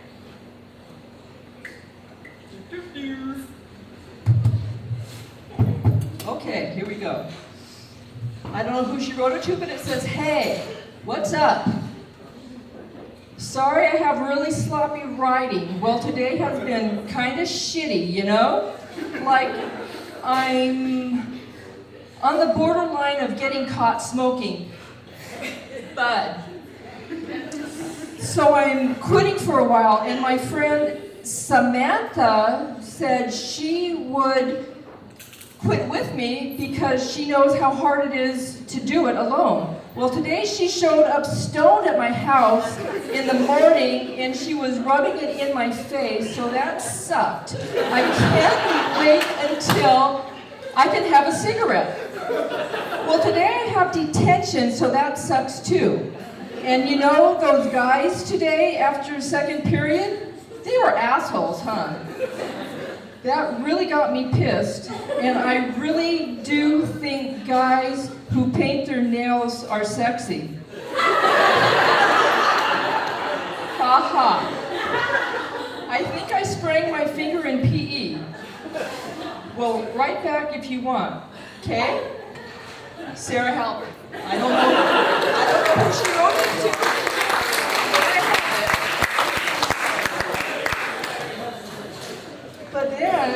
Okay, here we go. I don't know who she wrote it to, but it says, "Hey, what's up? Sorry I have really sloppy writing. Well, today has been kind of shitty, you know? Like, I'm on the borderline of getting caught smoking bud. So I'm quitting for a while, and my friend Samantha said she would quit with me because she knows how hard it is to do it alone. Well, today she showed up stoned at my house in the morning, and she was rubbing it in my face, so that sucked. I can't wait until I can have a cigarette. Well, today I have detention, so that sucks too. And you know, those guys today after second period, they were assholes, huh? That really got me pissed, and I really do think guys who paint their nails are sexy. Ha ha. I think I sprained my finger in PE. Well, write back if you want, okay? Sarah Halbert. I don't know who she wrote it to, but I have it. But then,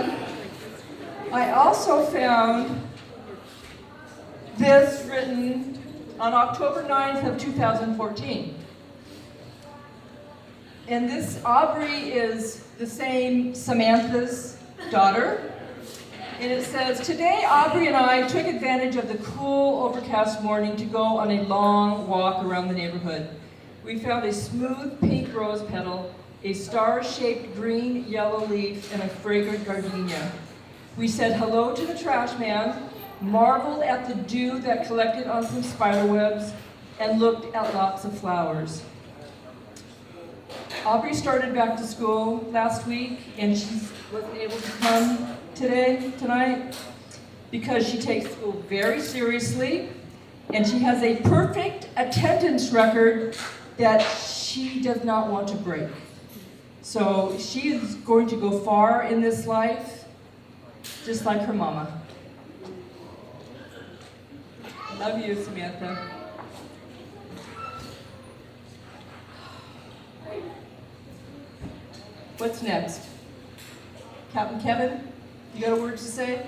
I also found this written on October 9th of 2014. And this, Aubrey is the same Samantha's daughter. And it says, today Aubrey and I took advantage of the cool, overcast morning to go on a long walk around the neighborhood. We found a smooth pink rose petal, a star-shaped green yellow leaf, and a fragrant gardenia. We said hello to the trash man, marveled at the dew that collected on some spider webs, and looked at lots of flowers. Aubrey started back to school last week, and she wasn't able to come tonight, because she takes school very seriously, and she has a perfect attendance record that she does not want to break. So she is going to go far in this life, just like her mama. Love you, Samantha. What's next? Captain Kevin, you got a word to say?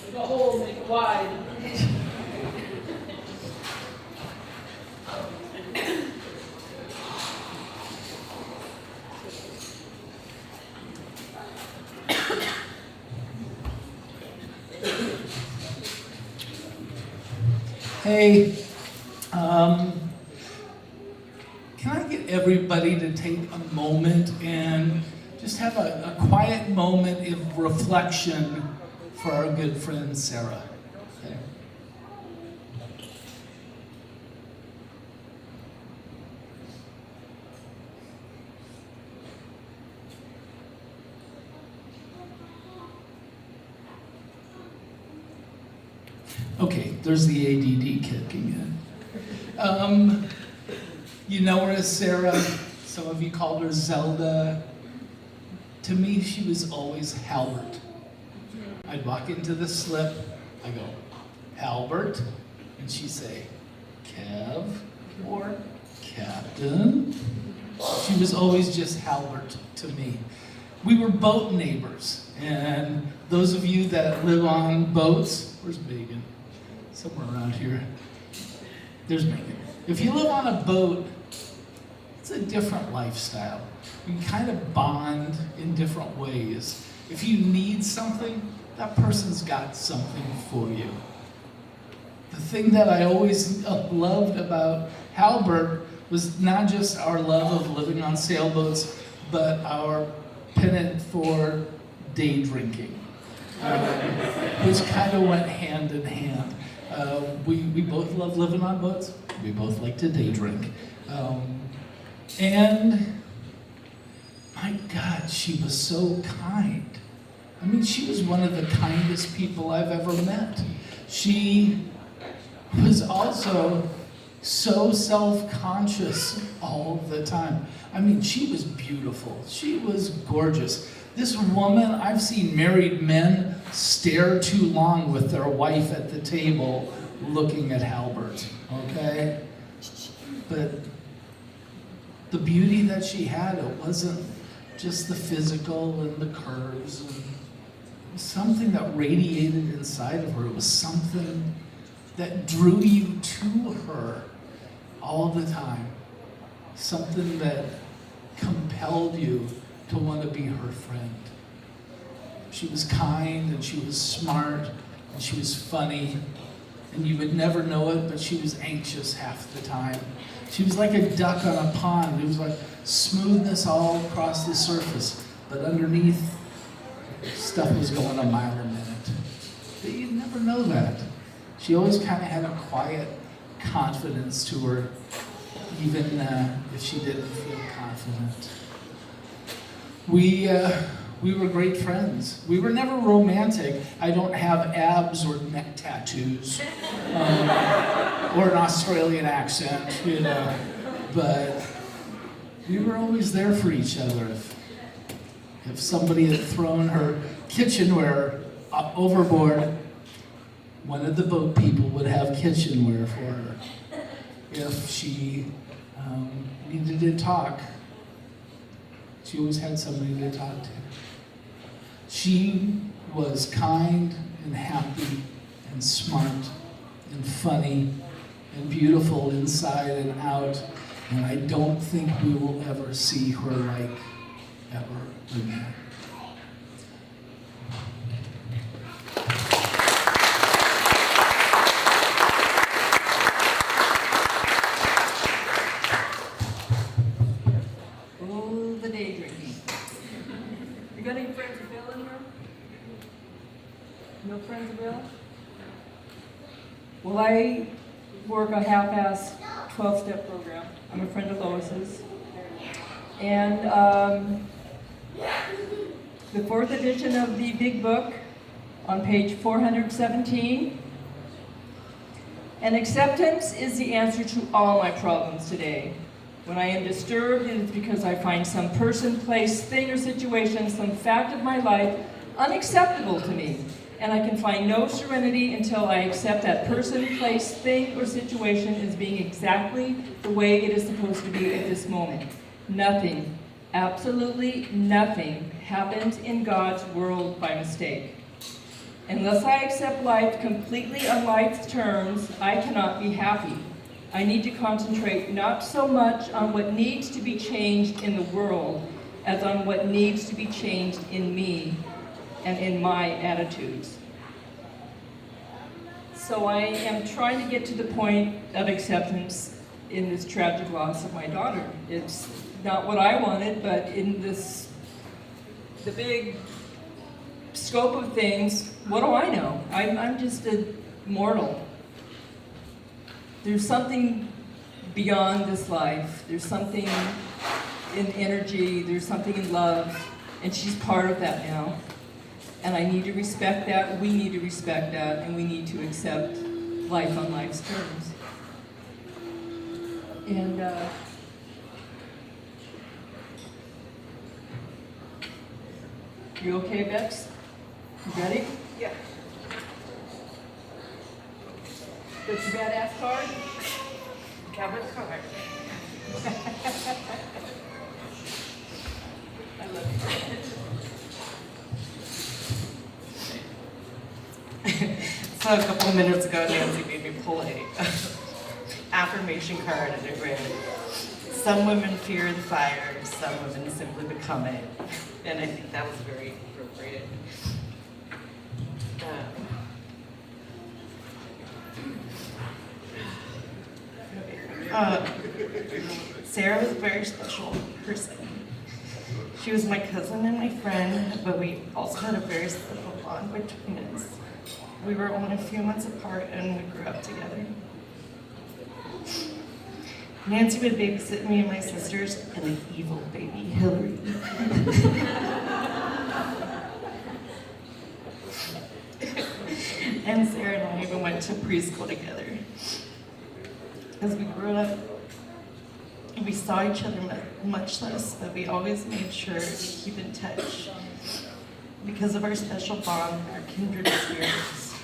Make a hole, make it wide.
Hey, can I get everybody to take a moment and just have a quiet moment of reflection for our good friend Sarah? Okay. Okay, there's the ADD kicking in. You know her as Sarah. Some of you called her Zelda. To me, she was always Halbert. I'd walk into the slip, I go, Halbert, and she'd say, Kev, or Captain. She was always just Halbert to me. We were boat neighbors, and those of you that live on boats, where's Megan? Somewhere around here. There's Megan. If you live on a boat, it's a different lifestyle. You can kind of bond in different ways. If you need something, that person's got something for you. The thing that I always loved about Halbert was not just our love of living on sailboats, but our penchant for day drinking, which kind of went hand in hand. We both love living on boats. We both like to day drink. And my God, she was so kind. I mean, she was one of the kindest people I've ever met. She was also so self-conscious all the time. I mean, she was beautiful. She was gorgeous. This woman, I've seen married men stare too long with their wife at the table looking at Halbert, okay? But the beauty that she had, it wasn't just the physical and the curves. And it was something that radiated inside of her. It was something that drew you to her all the time. Something that compelled you to want to be her friend. She was kind, and she was smart, and she was funny, and you would never know it, but she was anxious half the time. She was like a duck on a pond. It was like smoothness all across the surface, but underneath, stuff was going a mile a minute. But you'd never know that. She always kind of had a quiet confidence to her, even if she didn't feel confident. We were great friends. We were never romantic. I don't have abs or neck tattoos, or an Australian accent, you know, but we were always there for each other. If somebody had thrown her kitchenware overboard, one of the boat people would have kitchenware for her. If she needed to talk, she always had somebody to talk to. She was kind and happy and smart and funny and beautiful inside and out, and I don't think we will ever see her like ever again.
Oh, the day drinking. You got any friends of Bill in here? No friends of Bill? Well, I work a half-ass 12-step program. I'm a friend of Lois's. And the 4th edition of the Big Book on page 417. And acceptance is the answer to all my problems today. When I am disturbed, it is because I find some person, place, thing, or situation, some fact of my life unacceptable to me. And I can find no serenity until I accept that person, place, thing, or situation as being exactly the way it is supposed to be at this moment. Nothing, absolutely nothing, happens in God's world by mistake. Unless I accept life completely on life's terms, I cannot be happy. I need to concentrate not so much on what needs to be changed in the world as on what needs to be changed in me and in my attitudes. So I am trying to get to the point of acceptance in this tragic loss of my daughter. It's not what I wanted, but in the big scope of things, what do I know? I'm just a mortal. There's something beyond this life. There's something in energy, there's something in love, and she's part of that now. And I need to respect that, we need to respect that, and we need to accept life on life's terms. And you okay, Bex? You ready? Yeah. That's a badass card? Calvin's card. I love you.
So a couple of minutes ago, Nancy made me pull a affirmation card, and it read, "Some women fear the fire, some women simply become it." And I think that was very appropriate. Sarah was a very special person. She was my cousin and my friend, but we also had a very special bond between us. We were only a few months apart and we grew up together. Nancy would babysit me and my sisters and the evil baby Hillary. And Sarah and I even went to preschool together. As we grew up, we saw each other much less, but we always made sure to keep in touch. Because of our special bond, our kindred spirits,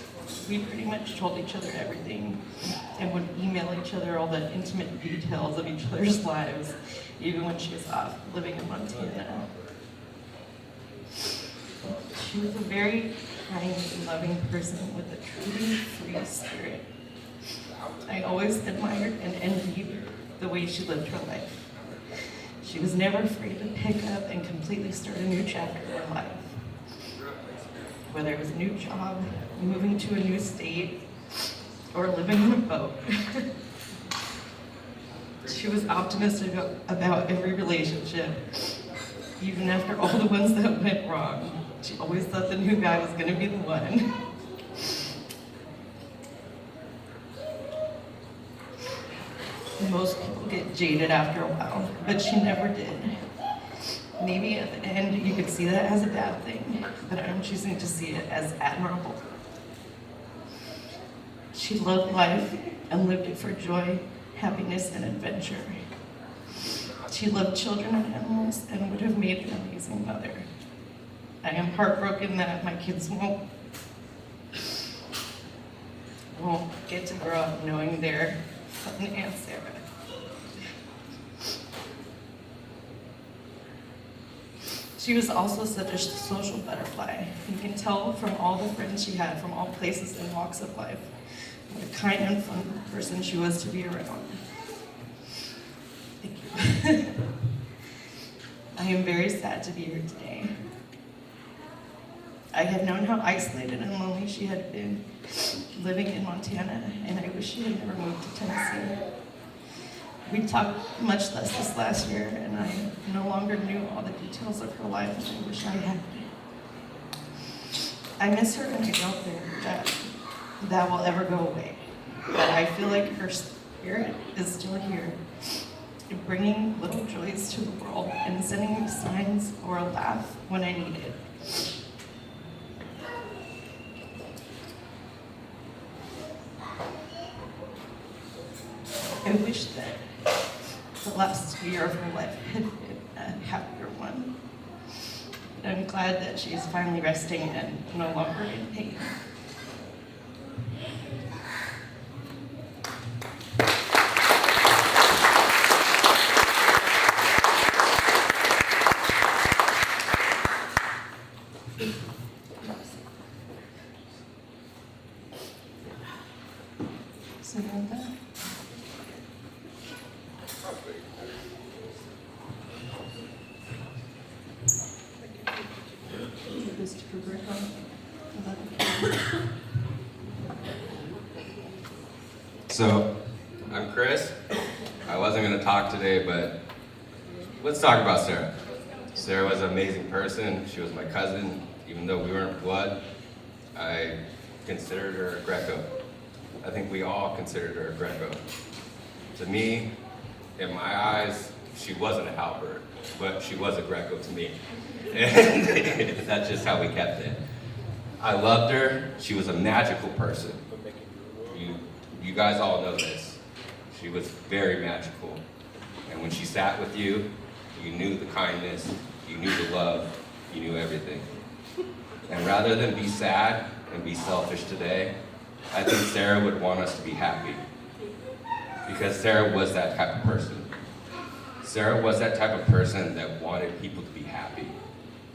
we pretty much told each other everything and would email each other all the intimate details of each other's lives, even when she was off living in Montana. She was a very kind and loving person with a truly free spirit. I always admired and envied the way she lived her life. She was never afraid to pick up and completely start a new chapter in her life. Whether it was a new job, moving to a new state, or living on a boat. She was optimistic about every relationship, even after all the ones that went wrong. She always thought the new guy was going to be the one. Most people get jaded after a while, but she never did. Maybe at the end you could see that as a bad thing, but I'm choosing to see it as admirable. She loved life and lived it for joy, happiness, and adventure. She loved children and animals and would have made an amazing mother. I am heartbroken that my kids won't get to grow up knowing their son Aunt Sarah. She was also such a social butterfly. You can tell from all the friends she had from all places and walks of life what a kind and fun person she was to be around. Thank you. I am very sad to be here today. I have known how isolated and lonely she had been living in Montana, and I wish she had never moved to Tennessee. We talked much less this last year, and I no longer knew all the details of her life, and I wish I had. I miss her, and I don't think that will ever go away. But I feel like her spirit is still here, bringing little joys to the world and sending me signs or a laugh when I need it. I wish that the last year of her life had been a happier one. But I'm glad that she's finally resting and no longer in pain. Samantha? Christopher Brickle.
So, I'm Chris. I wasn't going to talk today, but let's talk about Sarah. Sarah was an amazing person. She was my cousin. Even though we weren't blood, I considered her a Greco. I think we all considered her a Greco. To me, in my eyes, she wasn't a Halbert, but she was a Greco to me. And that's just how we kept it. I loved her. She was a magical person. You guys all know this. She was very magical. And when she sat with you, you knew the kindness, you knew the love, you knew everything. And rather than be sad and be selfish today, I think Sarah would want us to be happy. Because Sarah was that type of person. Sarah was that type of person that wanted people to be happy.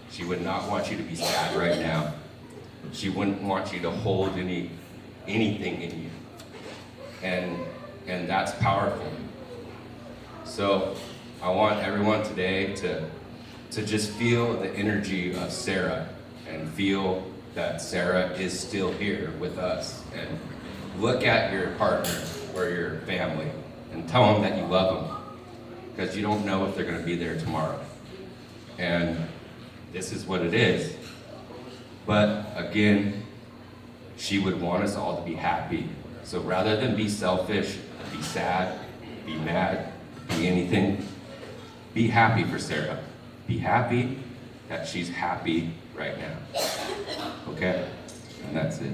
She would not want you to be sad right now. She wouldn't want you to hold anything in you. And that's powerful. So I want everyone today to just feel the energy of Sarah and feel that Sarah is still here with us. And look at your partner or your family and tell them that you love them, because you don't know if they're going to be there tomorrow. And this is what it is. But again, she would want us all to be happy. So rather than be selfish, be sad, be mad, be anything, be happy for Sarah. Be happy that she's happy right now. Okay? And that's it.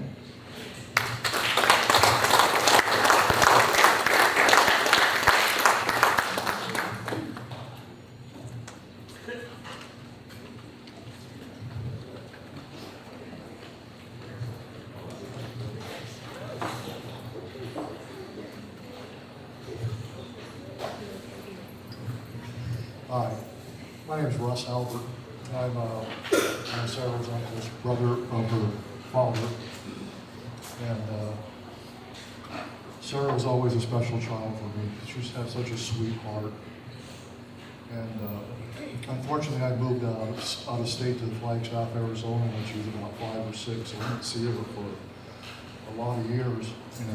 Hi, my name is Russ Halbert. I'm Sarah's uncle's brother of her father. And Sarah was always a special child for me. She just had such a sweet heart. And unfortunately, I moved out of state to Flagstaff, Arizona when she was about 5 or 6. So I didn't see her for a lot of years. And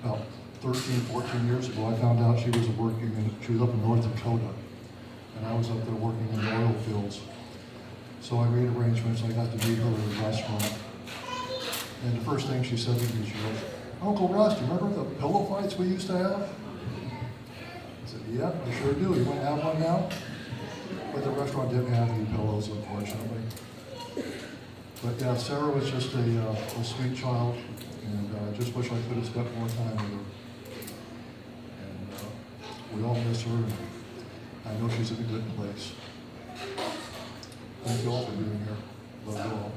about 13, 14 years ago, I found out she was up in North Dakota, and I was up there working in the oil fields. So I made arrangements. I got to meet her at a restaurant. And the first thing she said to me, she goes, "Uncle Russ, do you remember the pillow fights we used to have?" I said, "Yeah, I sure do. You want to have one now?" But the restaurant didn't have any pillows, unfortunately. But yeah, Sarah was just a sweet child, and I just wish I could have spent more time with her. We all miss her, and I know she's in a good place. Thank you all for being here. Love you all.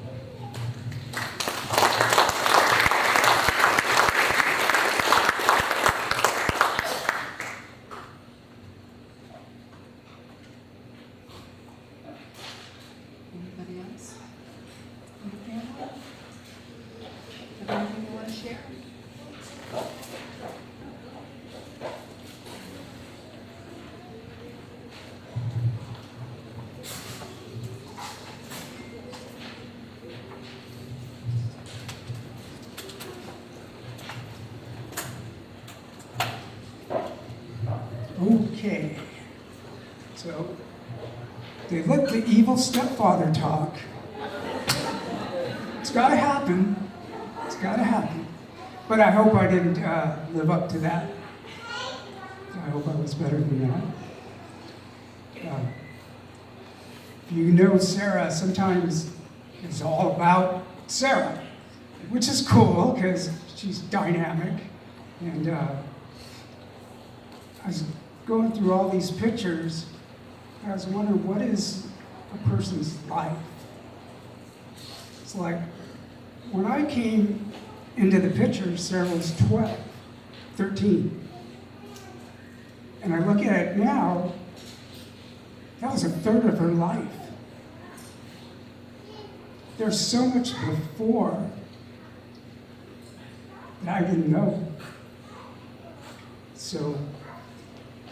Anybody else? Your family? Have anything you want to share?
Okay. So, they let the evil stepfather talk. It's gotta happen. It's gotta happen. But I hope I didn't live up to that. I hope I was better than that. You know Sarah sometimes is all about Sarah, which is cool because she's dynamic. And I was going through all these pictures. I was wondering, what is a person's life? It's like, when I came into the picture, Sarah was 12, 13. And I look at it now, that was a third of her life. There's so much before that I didn't know. So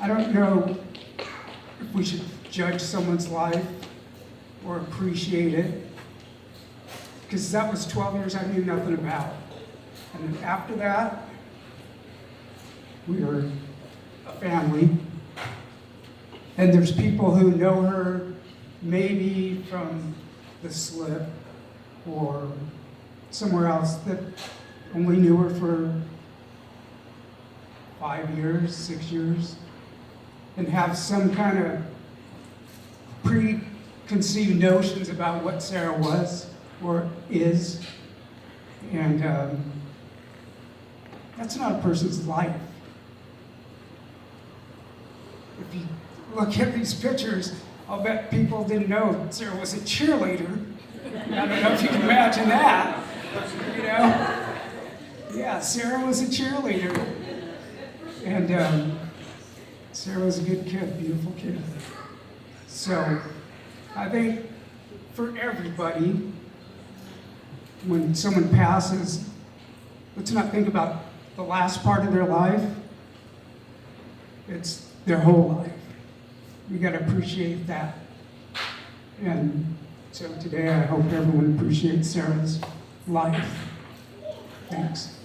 I don't know if we should judge someone's life or appreciate it, because that was 12 years I knew nothing about. And then after that, we were a family. And there's people who know her maybe from the slip or somewhere else that only knew her for 5 years, 6 years, and have some kind of preconceived notions about what Sarah was or is. And that's not a person's life. If you look at these pictures, I'll bet people didn't know Sarah was a cheerleader. I don't know if you can imagine that, you know? Yeah, Sarah was a cheerleader. And Sarah was a good kid, beautiful kid. So I think for everybody, when someone passes, let's not think about the last part of their life. It's their whole life. We got to appreciate that. And so today I hope everyone appreciates Sarah's life. Thanks.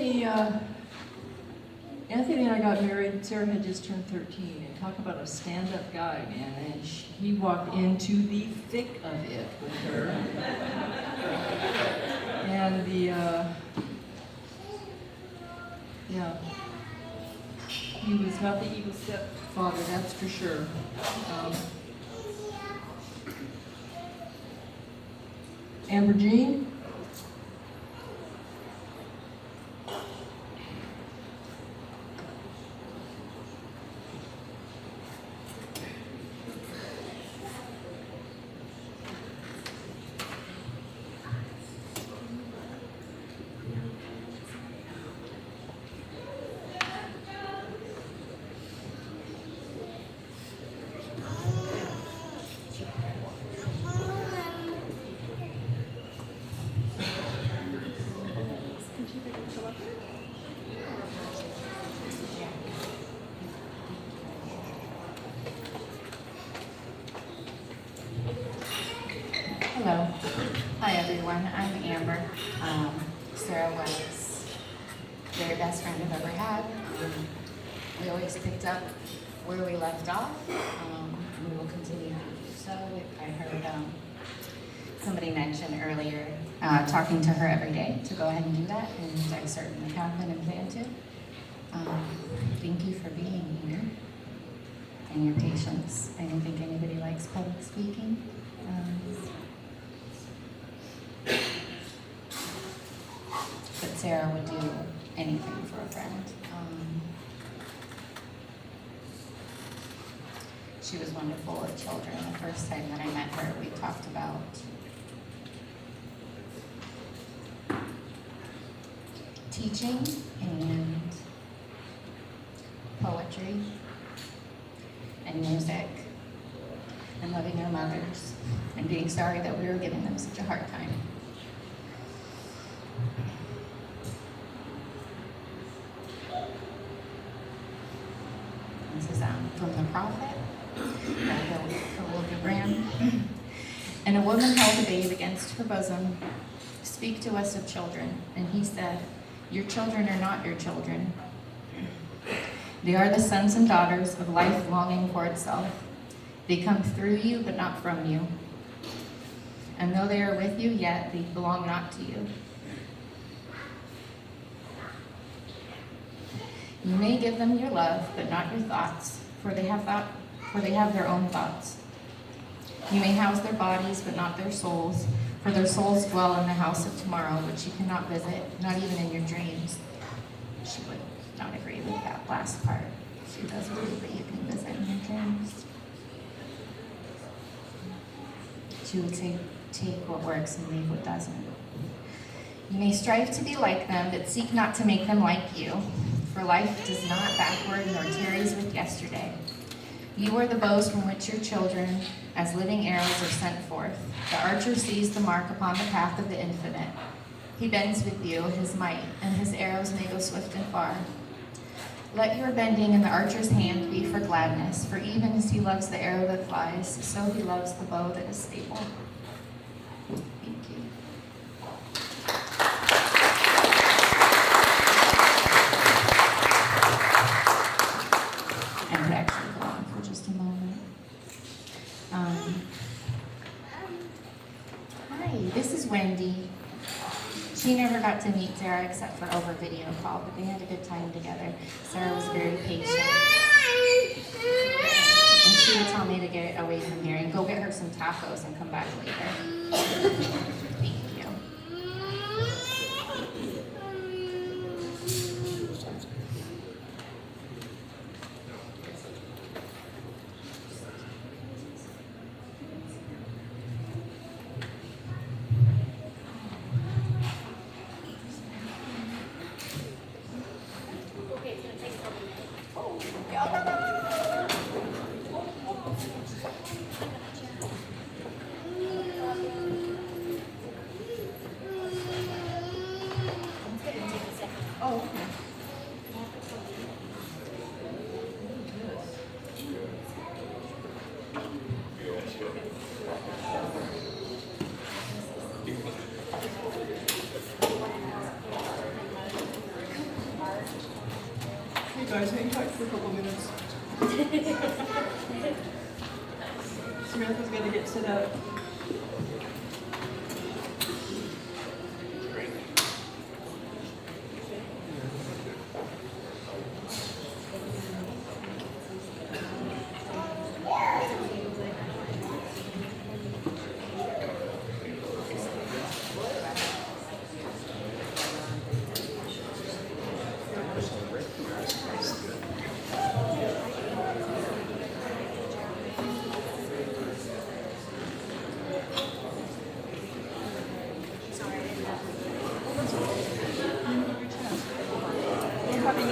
Yeah, Anthony and I got married. Sarah had just turned 13, and talk about a stand-up guy, man. And he walked into the thick of it with her. And he was not the evil stepfather, that's for sure. Amber Jean?
Hello. Hi, everyone. I'm Amber. Sarah was the very best friend I've ever had. We always picked up where we left off. We will continue to do so. I heard somebody mention earlier talking to her every day to go ahead and do that, and I certainly have been and plan to. Thank you for being here and your patience. I don't think anybody likes public speaking. But Sarah would do anything for a friend. She was wonderful with children. The first time that I met her, we talked about teaching and poetry and music and loving their mothers and being sorry that we were giving them such a hard time. This is from the prophet, Halbert. And a woman held a babe against her bosom. Speak to us of children. And he said, your children are not your children. They are the sons and daughters of life longing for itself. They come through you, but not from you. And though they are with you, yet they belong not to you. You may give them your love, but not your thoughts, for they have their own thoughts. You may house their bodies, but not their souls, for their souls dwell in the house of tomorrow, which you cannot visit, not even in your dreams. She would not agree with that last part. She does believe that you can visit in your dreams. She would say, take what works and leave what doesn't. You may strive to be like them, but seek not to make them like you, for life does not backward nor tarries with yesterday. You are the bows from which your children, as living arrows, are sent forth. The archer sees the mark upon the path of the infinite. He bends with you, his might, and his arrows may go swift and far. Let your bending in the archer's hand be for gladness, for even as he loves the arrow that flies, so he loves the bow that is stable. Thank you. I could actually go on for just a moment. Hi, this is Wendy. She never got to meet Sarah except for over video call, but they had a good time together. Sarah was very patient. And she would tell me to get away from here and go get her some tacos and come back later. Thank you.
Guys, hang tight for a couple minutes. Samantha's gonna get set up.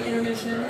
Intermission.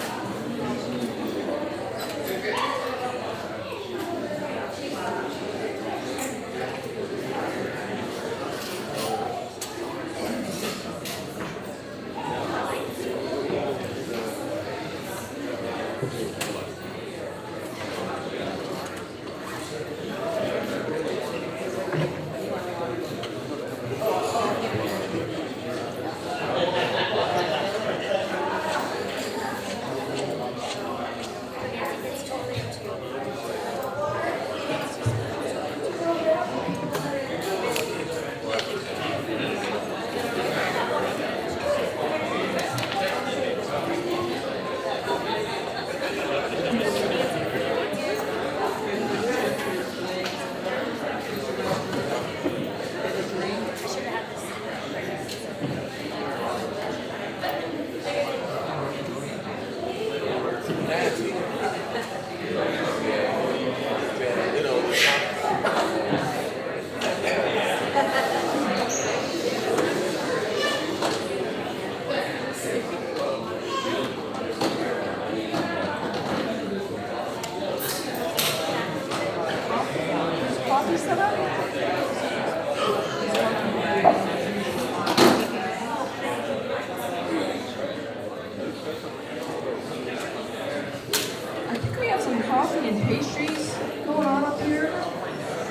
Coffee and pastries going on up here.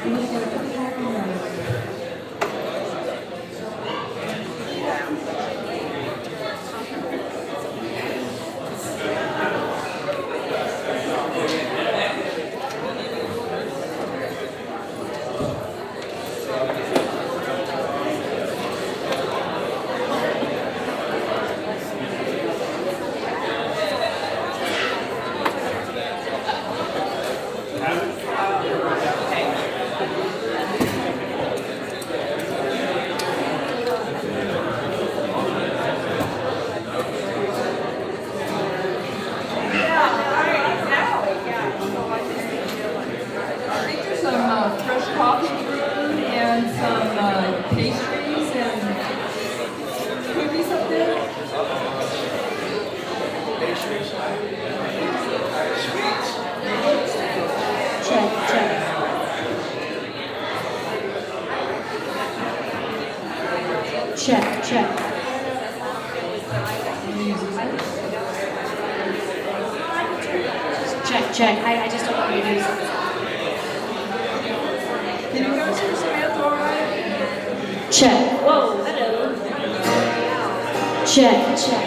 I'm gonna get a couple more.
Check, check. Check, check. Check, check. I just don't know what to do.
Can you guys hear Samantha all right?
Check. Whoa, hello. Check, check.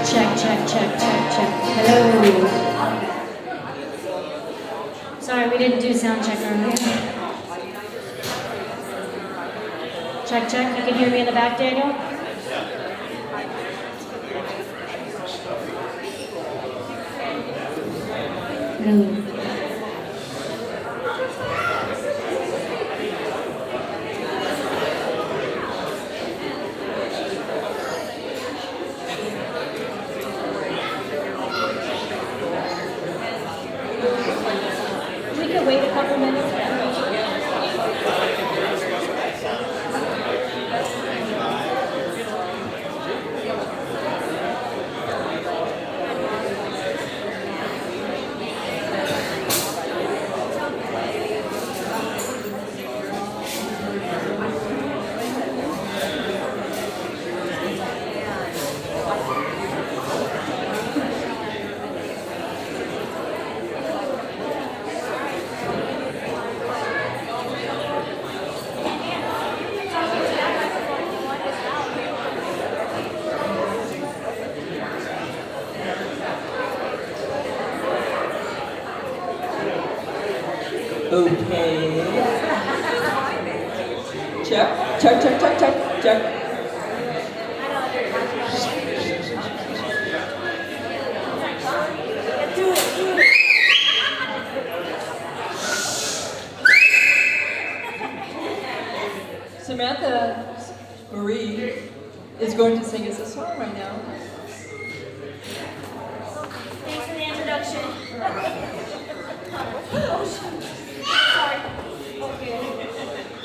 Check, check, check, check, check. Hello. Sorry, we didn't do sound check earlier. Check, check. You can hear me in the back, Daniel? Hello. We could wait a couple minutes.
Okay. Check, check, check, check, check, check. Samantha Marie is going to sing us a song right now.
Thanks for the introduction.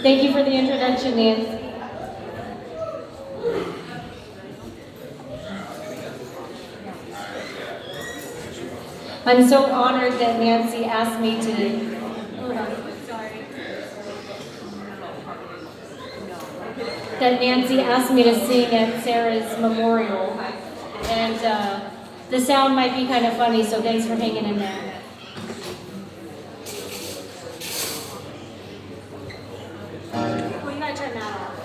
Thank you for the introduction, Nancy. I'm so honored that Nancy asked me to. That Nancy asked me to sing at Sarah's memorial, and the sound might be kind of funny, so thanks for hanging in there. Well, you gotta turn that off.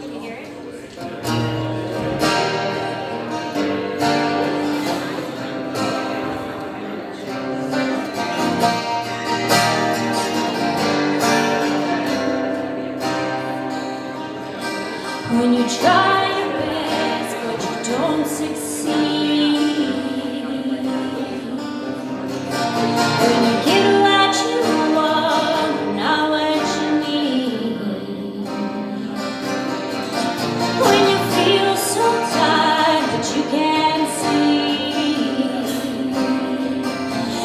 Can you hear it? When you try your best, but you don't succeed. When you get what you want, not what you need. When you feel so tired that you can't see.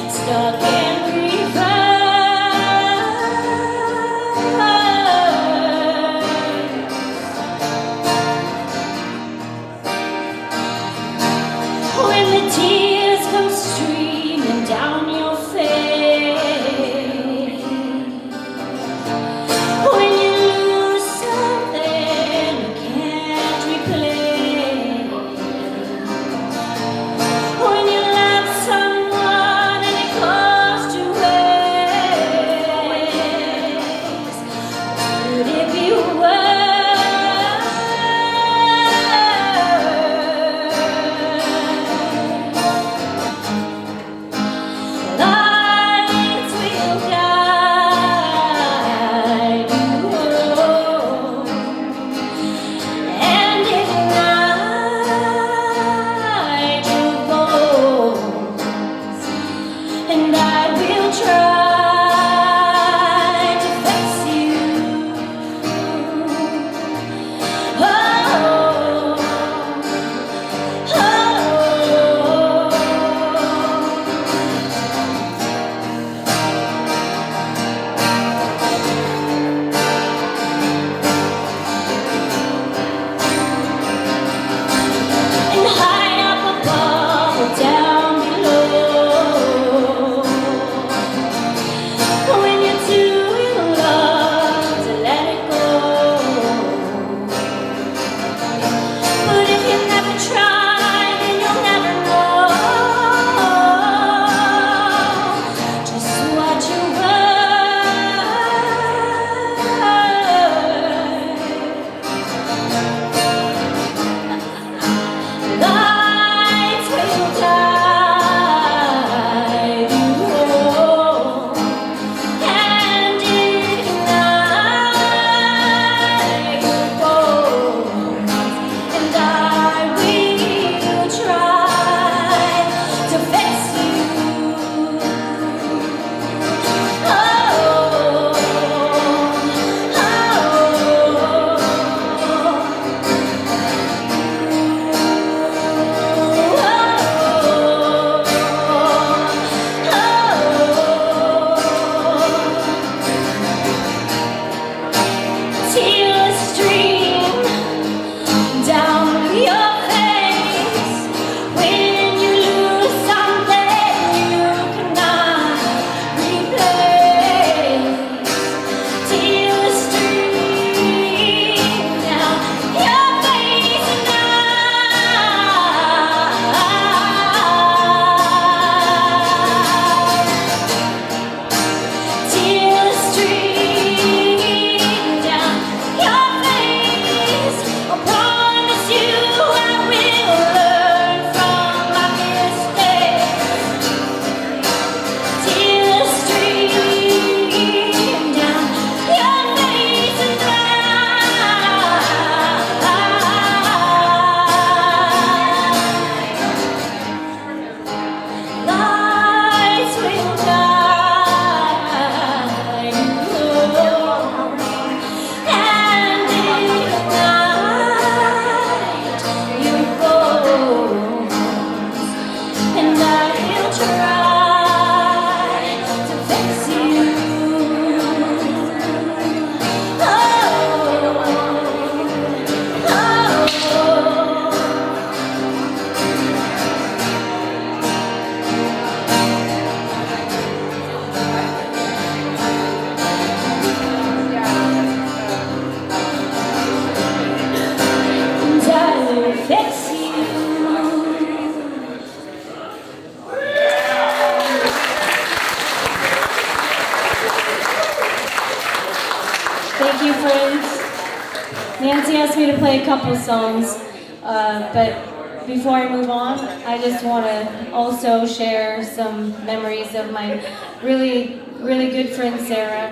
Stuck in reverse. asked me to play a couple songs, but before I move on, I just want to also share some memories of my really, really good friend Sarah.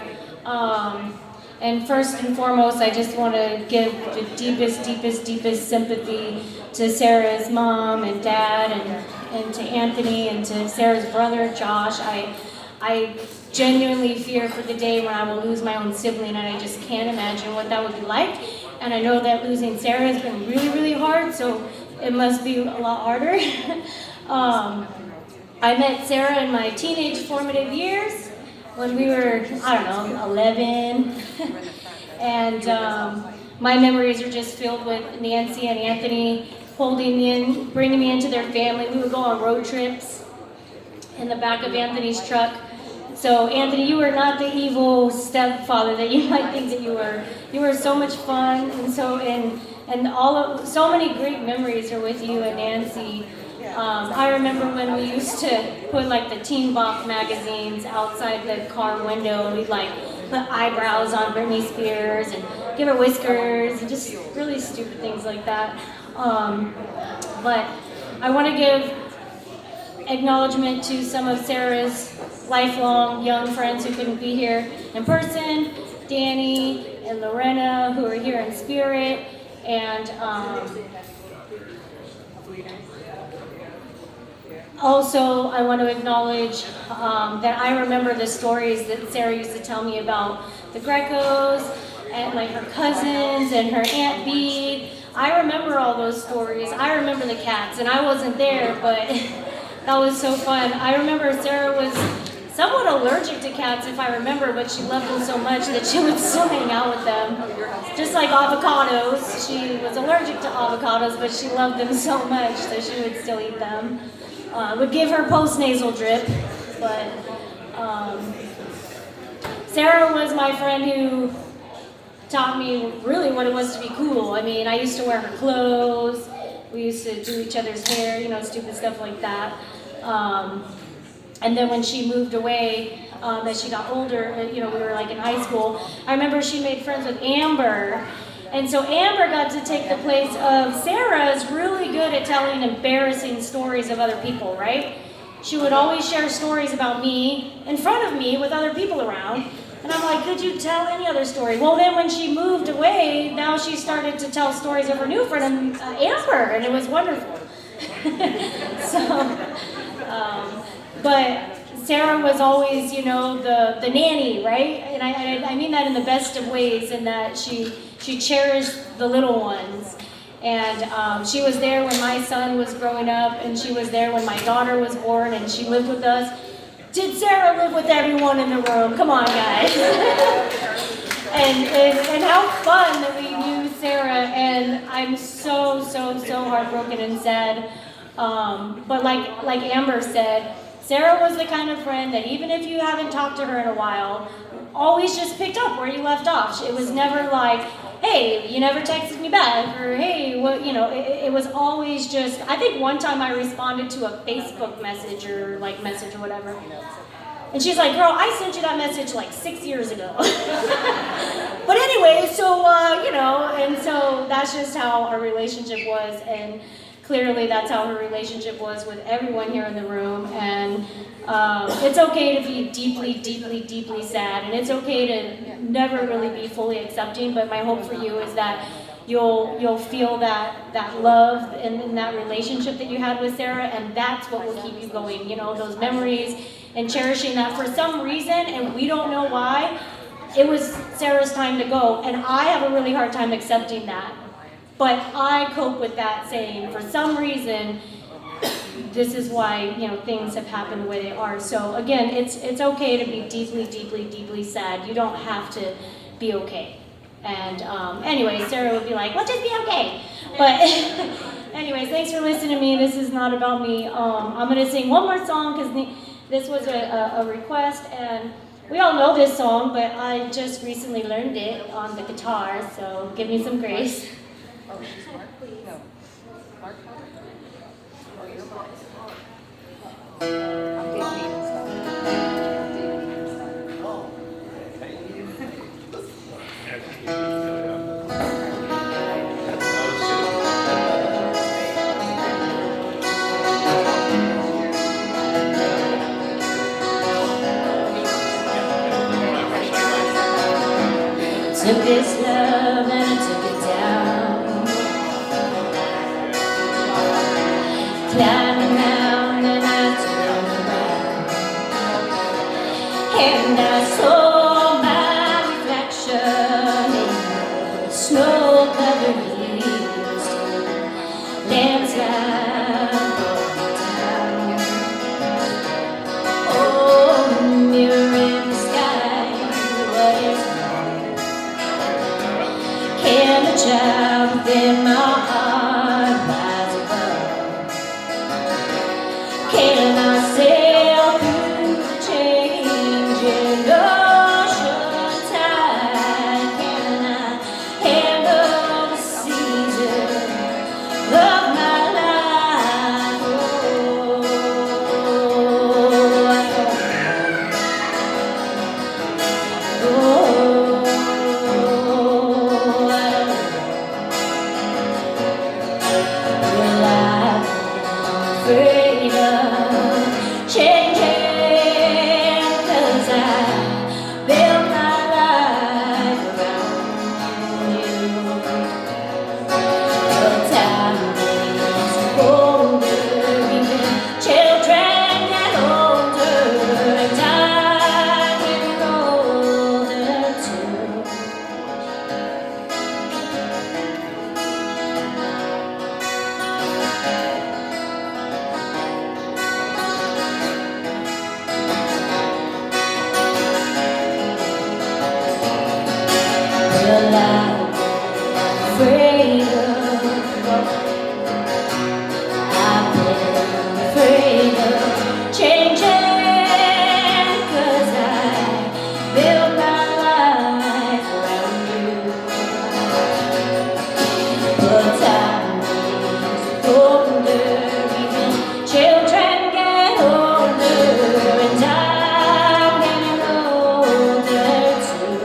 And first and foremost, I just want to give the deepest, deepest, deepest sympathy to Sarah's mom and dad and to Anthony and to Sarah's brother, Josh. I genuinely fear for the day when I will lose my own sibling, and I just can't imagine what that would be like. And I know that losing Sarah has been really, really hard, so it must be a lot harder. I met Sarah in my teenage formative years when we were, I don't know, 11. And my memories are just filled with Nancy and Anthony holding me in, bringing me into their family. We would go on road trips in the back of Anthony's truck. So Anthony, you were not the evil stepfather that you might think that you were. You were so much fun, and so many great memories are with you and Nancy. I remember when we used to put like the Teen Bop magazines outside the car window, and we'd like put eyebrows on Britney Spears and give her whiskers and just really stupid things like that. But I want to give acknowledgement to some of Sarah's lifelong young friends who couldn't be here in person, Danny and Lorena, who are here in spirit, and also I want to acknowledge that I remember the stories that Sarah used to tell me about the Grecos and like her cousins and her Aunt Bede. I remember all those stories. I remember the cats, and I wasn't there, but that was so fun. I remember Sarah was somewhat allergic to cats, if I remember, but she loved them so much that she would still hang out with them. Just like avocados. She was allergic to avocados, but she loved them so much that she would still eat them. Would give her post-nasal drip, but Sarah was my friend who taught me really what it was to be cool. I mean, I used to wear her clothes. We used to do each other's hair, you know, stupid stuff like that. And then when she moved away, as she got older, you know, we were like in high school, I remember she made friends with Amber. And so Amber got to take the place of Sarah's really good at telling embarrassing stories of other people, right? She would always share stories about me in front of me with other people around. And I'm like, could you tell any other story? Well, then when she moved away, now she started to tell stories of her new friend, Amber, and it was wonderful. But Sarah was always, you know, the nanny, right? And I mean that in the best of ways, in that she cherished the little ones. And she was there when my son was growing up, and she was there when my daughter was born, and she lived with us. Did Sarah live with everyone in the room? Come on, guys. and how fun that we knew Sarah, and I'm so heartbroken and sad. But like Amber said, Sarah was the kind of friend that even if you haven't talked to her in a while, always just picked up where you left off. It was never like, hey, you never texted me back, or hey, what, you know, it was always just, I think one time I responded to a Facebook message or whatever. And she's like, girl, I sent you that message like 6 years ago. But anyway, so, you know, and so that's just how our relationship was, and clearly that's how her relationship was with everyone here in the room. And it's okay to be deeply, deeply, deeply sad, and it's okay to never really be fully accepting, but my hope for you is that you'll feel that love and that relationship that you had with Sarah, and that's what will keep you going, you know, those memories and cherishing that. For some reason, and we don't know why, it was Sarah's time to go, and I have a really hard time accepting that. But I cope with that, saying, for some reason, this is why, you know, things have happened the way they are. So again, it's okay to be deeply, deeply, deeply sad. You don't have to be okay. And anyway, Sarah would be like, well, just be okay. But anyways, thanks for listening to me. This is not about me. I'm going to sing one more song because this was a request, and we all know this song, but I just recently learned it on the guitar, so give me some grace. Oh, she's Mark, please. No. Mark, or your voice. I'm climbed down and I turned around, and I saw my reflection in the snow-covered hills. Landslide brought down. Oh, mirror in the sky, what is love? Can the child within my heart rise above? Can I sail through the changing ocean tide? Can I handle the season of my life? Oh, I don't know. Oh, I don't know. Well, I'm afraid of changing, 'cause I built my life around you. The time is older, even children get older, and I'm getting older too. Well, I'm afraid of, I've been afraid of changing, 'cause I built my life around you. But time is older, even children get older, and I'm getting older too.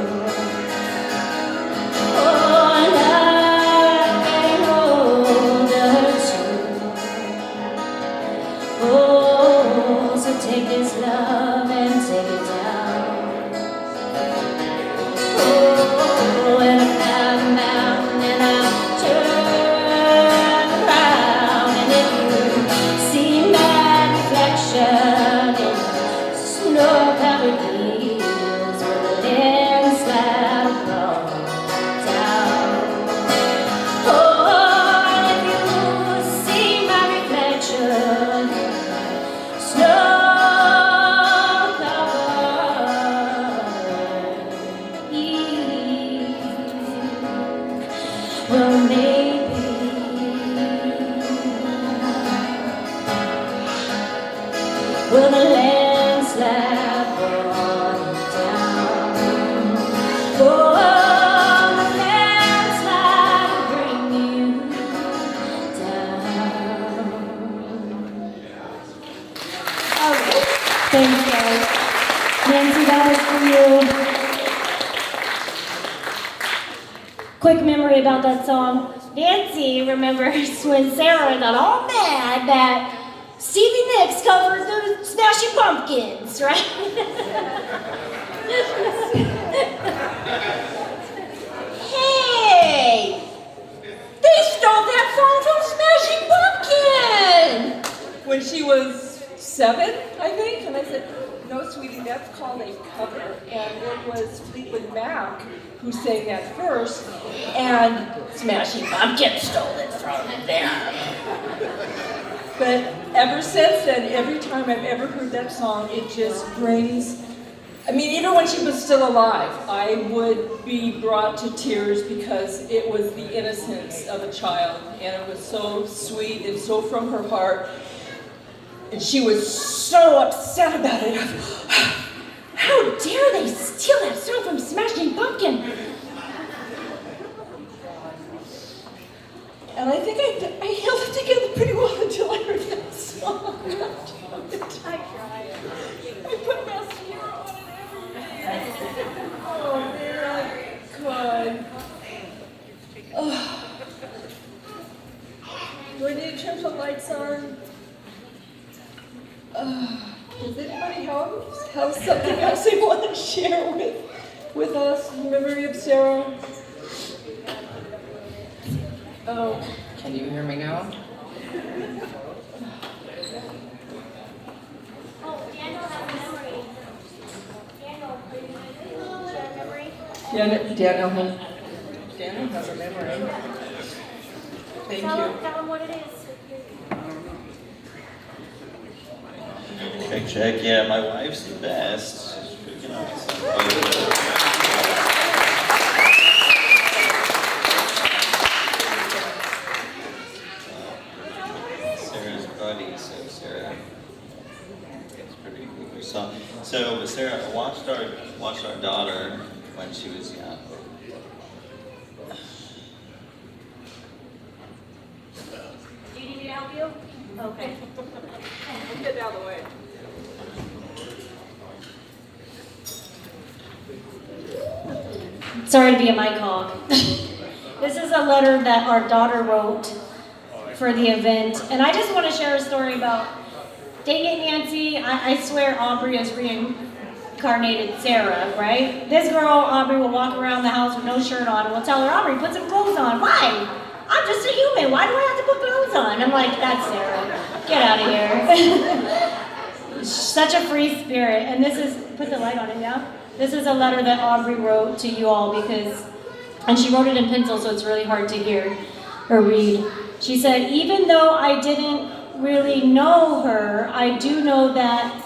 Oh, and I'm getting older too. Oh, so take this love and take it down. Oh, and I climb down and I turn around, and if you see my reflection in snow-covered hills, where the landslide brought down. Oh, and if you see my reflection, snow-covered hills, well, maybe will the landslide brought it down. Oh, the landslide will bring you down. Okay. Thanks, guys. Nancy, that was for you. Quick memory about that song. Nancy remembers when Sarah got all mad that Stevie Nicks covered the Smashing Pumpkins, right? Hey! They stole that song from Smashing Pumpkins!
When she was 7, I think, and I said, no, sweetie, that's called a cover. And it was Fleetwood Mac who sang that first, and Smashing Pumpkins stole it from them. But ever since then, every time I've ever heard that song, it just brings, I mean, even when she was still alive, I would be brought to tears because it was the innocence of a child, and it was so sweet and so from her heart. And she was so upset about it. How dare they steal that song from Smashing Pumpkin? And I think I held it together pretty well until I heard that song. I cried. I put mascara on and everything. Oh, man, God. Oh. Do I need to turn the lights on? Does anybody have something else they want to share with us in memory of Sarah?
Oh, can you hear me now?
Daniel has a memory. Thank you.
Tell him what it is.
Check. Yeah, my wife's the best. She's freaking awesome. Sarah's buddy, so Sarah gets pretty cool. So Sarah watched our daughter when she was young.
Do you need me to help you? Okay.
Get out of the way.
Sorry to be a mic hog. This is a letter that our daughter wrote for the event, and I just want to share a story about, dang it, Nancy, I swear Aubrey has reincarnated Sarah, right? This girl, Aubrey, will walk around the house with no shirt on, and we'll tell her, Aubrey, put some clothes on. Why? I'm just a human. Why do I have to put clothes on? I'm like, that's Sarah. Get out of here. Such a free spirit. And this is, put the light on it, yeah? This is a letter that Aubrey wrote to you all because, and she wrote it in pencil, so it's really hard to hear or read. She said, even though I didn't really know her, I do know that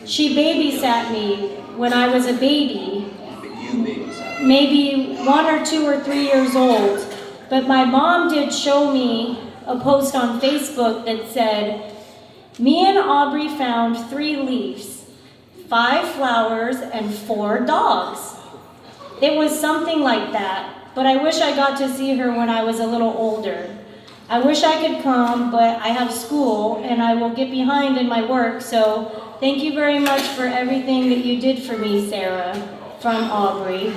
she babysat me when I was a baby, maybe 1 or 2 or 3 years old. But my mom did show me a post on Facebook that said, me and Aubrey found 3 leaves, 5 flowers, and 4 dogs. It was something like that, but I wish I got to see her when I was a little older. I wish I could come, but I have school and I will get behind in my work, so thank you very much for everything that you did for me, Sarah, from Aubrey.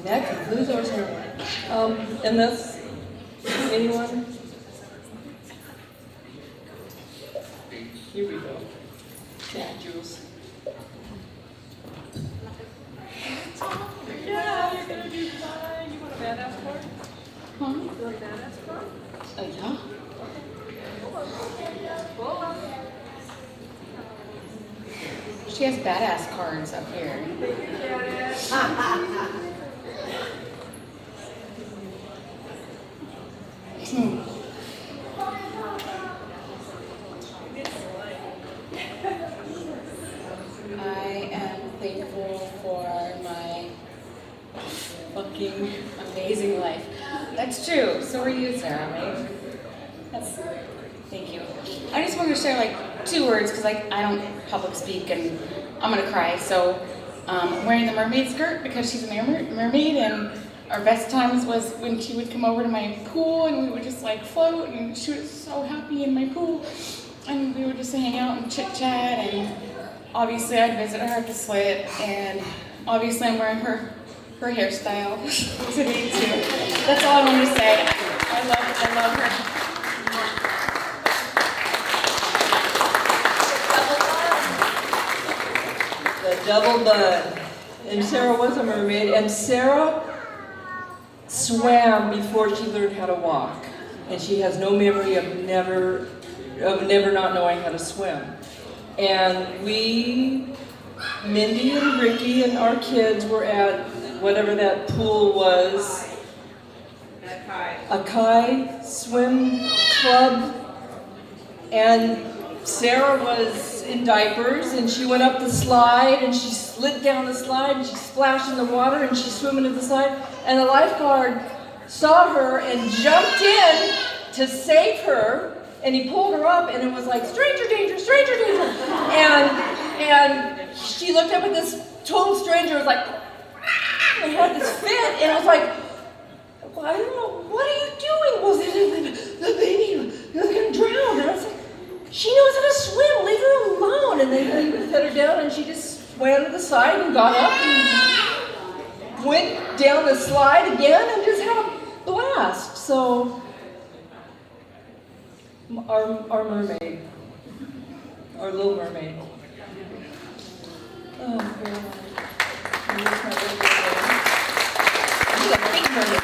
That concludes our ceremony. Unless anyone? Here we go. Yeah, Jules. Yeah, you're gonna do fine. You want a badass card? You want a badass card?
Yeah. She has badass cards up here. I am thankful for my fucking amazing life. That's true. So are you, Sarah, right? Thank you. I just wanted to share like 2 words because like I don't public speak and I'm gonna cry. So I'm wearing the mermaid skirt because she's a mermaid, and our best times was when she would come over to my pool and we would just like float, and she was so happy in my pool, and we would just hang out and chit chat, and obviously I'd visit her at the slit, and obviously I'm wearing her hairstyle today too. That's all I wanted to say. I love her.
The double bud. And Sarah was a mermaid, and Sarah swam before she learned how to walk. And she has no memory of never not knowing how to swim. And we, Mindy and Ricky and our kids were at whatever that pool was, Akai Swim Club, and Sarah was in diapers, and she went up the slide, and she slid down the slide, and she splashed in the water, and she swam into the slide, and the lifeguard saw her and jumped in to save her, and he pulled her up, and it was like, stranger danger, and she looked up at this total stranger, was like, and had this fit, and it was like, well, I don't know, what are you doing? Well, the baby was going to drown, and I was like, she knows how to swim, leave her alone. And they set her down, and she just swam to the side and got up and went down the slide again and just had a asked, so our mermaid, our little mermaid. Oh, very nice. You're a big mermaid.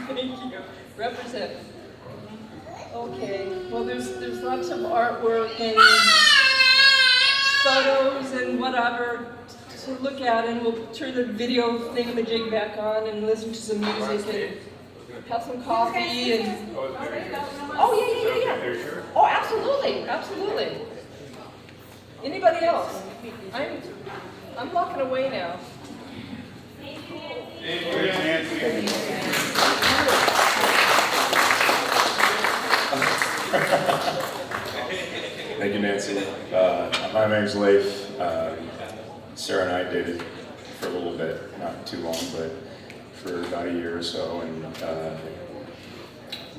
Thank you. Represent. Okay. Well, there's lots of artwork and photos and whatever to look at, and we'll turn the video thingamajig back on and listen to some music and have some coffee and. Oh yeah. Oh, absolutely. Anybody else? I'm walking away now.
Thank you, Nancy. My name's Leif. Sarah and I dated for a little bit, not too long, but for about a year or so. And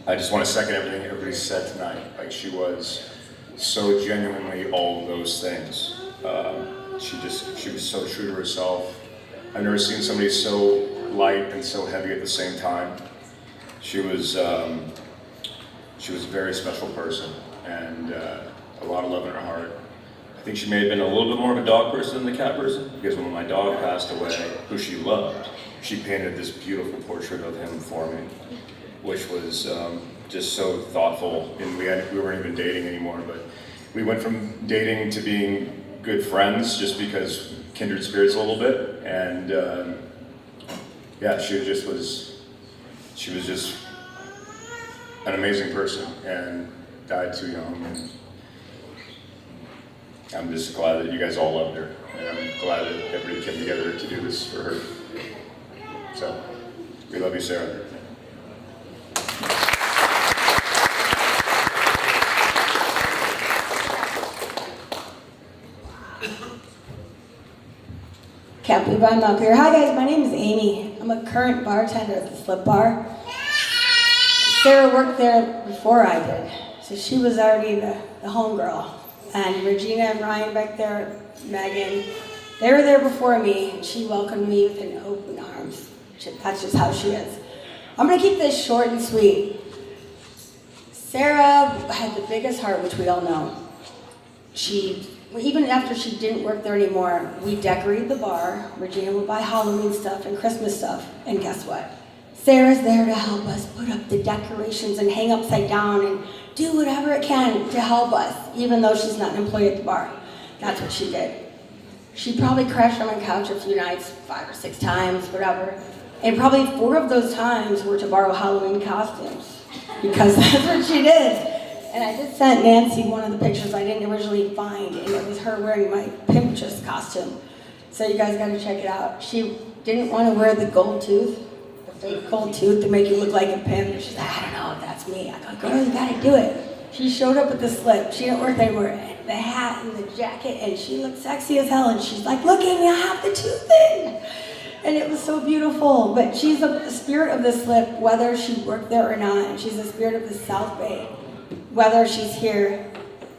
I just want to second everything everybody said tonight. Like, she was so genuinely all of those things. She was so true to herself. I've never seen somebody so light and so heavy at the same time. She was a very special person, and a lot of love in her heart. I think she may have been a little bit more of a dog person than the cat person, because when my dog passed away, who she loved, she painted this beautiful portrait of him for me, which was just so thoughtful. And we weren't even dating anymore, but we went from dating to being good friends just because kindred spirits a little bit. And yeah, she was just an amazing person, and died too young. And I'm just glad that you guys all loved her, and I'm glad that everybody came together to do this for her. So, we love you, Sarah.
Can't believe I'm up here. Hi guys, my name is Amy. I'm a current bartender at the Slip Bar. Sarah worked there before I did, so she was already the homegirl. And Regina and Ryan back there, Megan, they were there before me, and she welcomed me with an open arms. That's just how she is. I'm gonna keep this short and sweet. Sarah had the biggest heart, which we all know. Even after she didn't work there anymore, we decorated the bar. Regina would buy Halloween stuff and Christmas stuff, and guess what? Sarah's there to help us put up the decorations and hang upside down and do whatever it can to help us, even though she's not an employee at the bar. That's what she did. She probably crashed on my couch a few nights, 5 or 6 times, whatever. And probably 4 of those times were to borrow Halloween costumes, because that's what she did. And I just sent Nancy one of the pictures I didn't originally find, and it was her wearing my Pimptress costume. So you guys gotta check it out. She didn't want to wear the gold tooth, the fake gold tooth to make you look like a pimp. She's like, I don't know if that's me. I go, girl, you gotta do it. She showed up with the slip. She didn't work anywhere. The hat and the jacket, and she looked sexy as hell. And she's like, look, Amy, I have the tooth in. And it was so beautiful. But she's the spirit of the slip, whether she worked there or not. And she's the spirit of the South Bay, whether she's here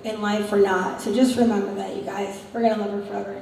in life or not. So just remember that, you guys. We're gonna love her forever.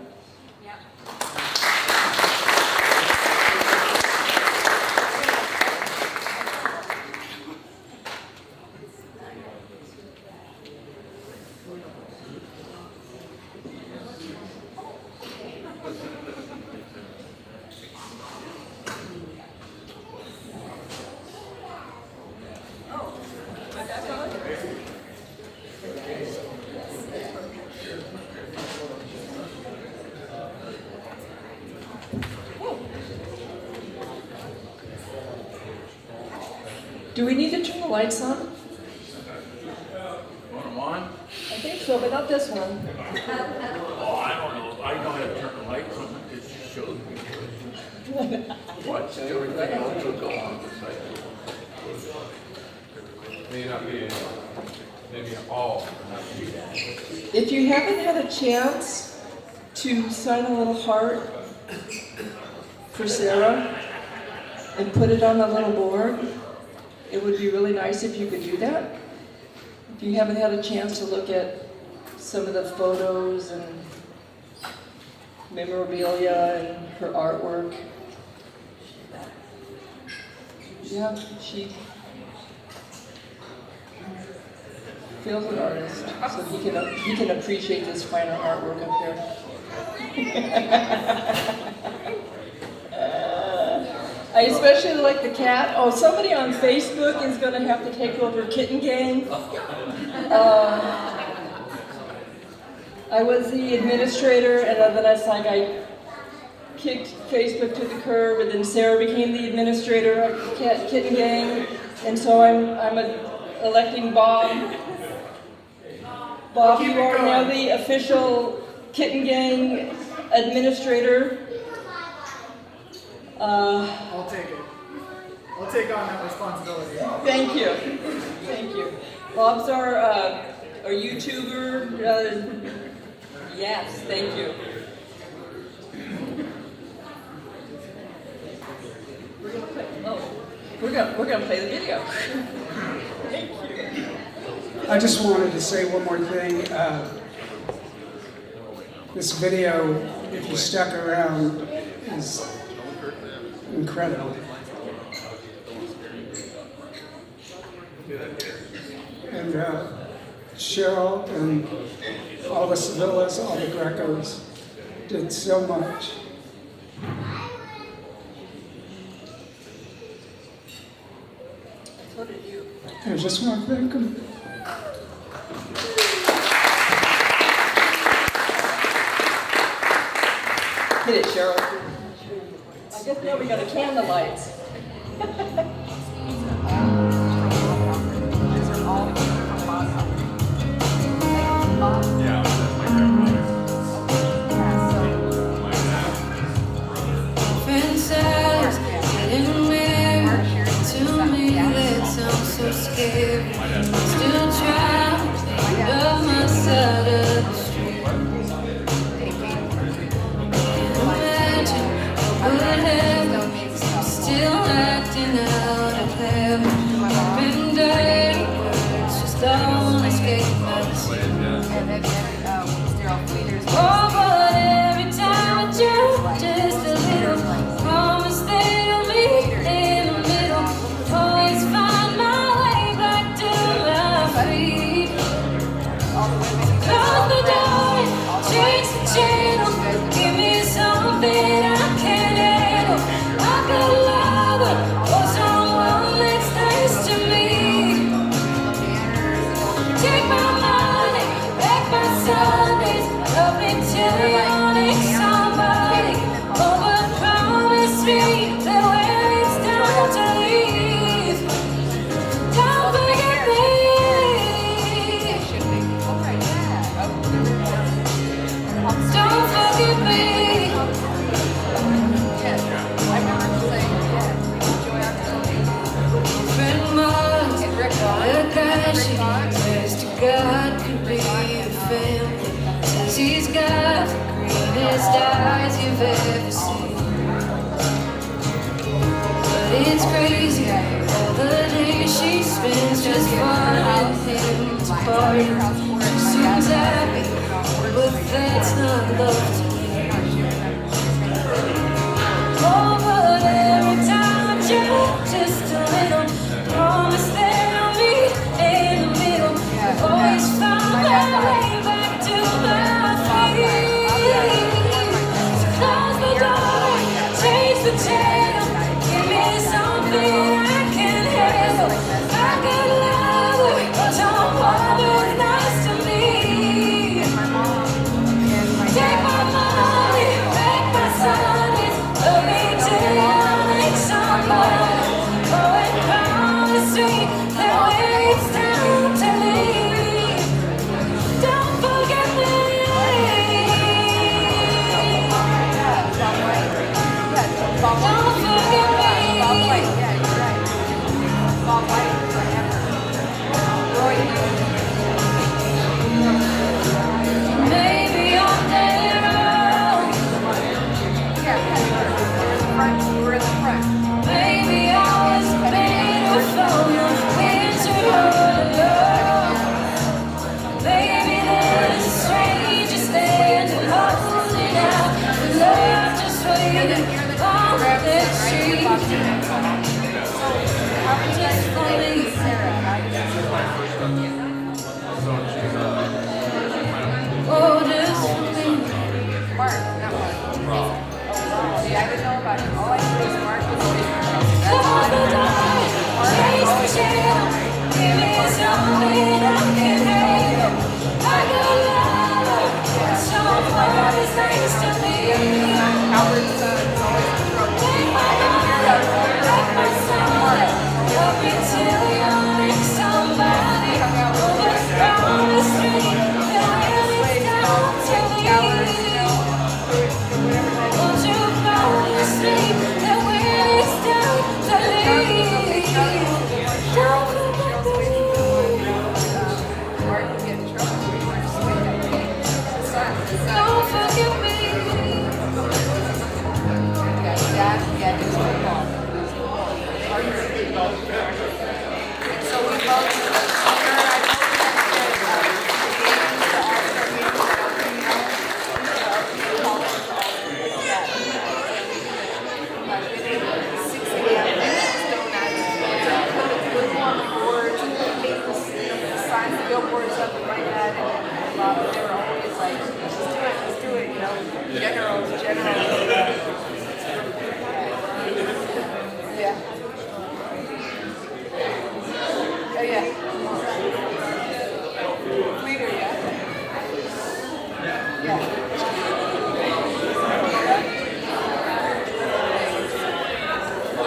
Do we need to turn the lights on?
Want them on?
I think so, but not this one.
Oh, I don't know. I know how to turn the lights on. It shows me. Watch everything else will go on the side. May not be maybe all.
If you haven't had a chance to sign a little heart for Sarah and put it on a little board, it would be really nice if you could do that. If you haven't had a chance to look at some of the photos and memorabilia and her artwork. Yeah, she feels an artist, so he can appreciate this finer artwork up here. I especially like the cat. Oh, somebody on Facebook is going to have to take over Kitten Gang. I was the administrator, and then it's like I kicked Facebook to the curb, and then Sarah became the administrator of Kitten Gang, and so I'm electing Bob. Bob, you are now the official Kitten Gang administrator.
I'll take it. I'll take on that responsibility.
Thank you. Thank you. Bob's our YouTuber. Yes, thank you. We're gonna play the video. Thank you.
I just wanted to say one more thing. This video, if you stuck around, is incredible. And Cheryl and all the Sevillas, all the Grecos did so much.
So did you.
I just want to thank them.
Hit it, Cheryl. I guess now we got a candlelight.
Princess, getting married to me, that sounds so scary. Still trying to clean up my side of the street. Imagine what would happen. I'm still acting out of heaven. Been dirty words, just don't escape my sleep. Oh, but every time I do, just a little promise that I'll meet in the middle. Always find my way back to my feet. Close the door and change the channel. Give me something I can handle. I could love her or someone that's nice to me. Take my money, back my Sundays. Love me till you're next somebody. Oh, but promise me that when it's time to leave, don't forget me. Don't forget me. Friend Mars, a guy she says to God could be a family. Says he's got the greenest eyes you've ever seen. But it's crazy, all the days she spends just wanting him to party. She seems happy, but that's not love to me. Oh, but every time I try, just a little promise that I'll meet in the middle. Always find my way back to my feet. So close the door, change the channel. Give me something I can handle. I could love her, someone who's nice to me. Take my money.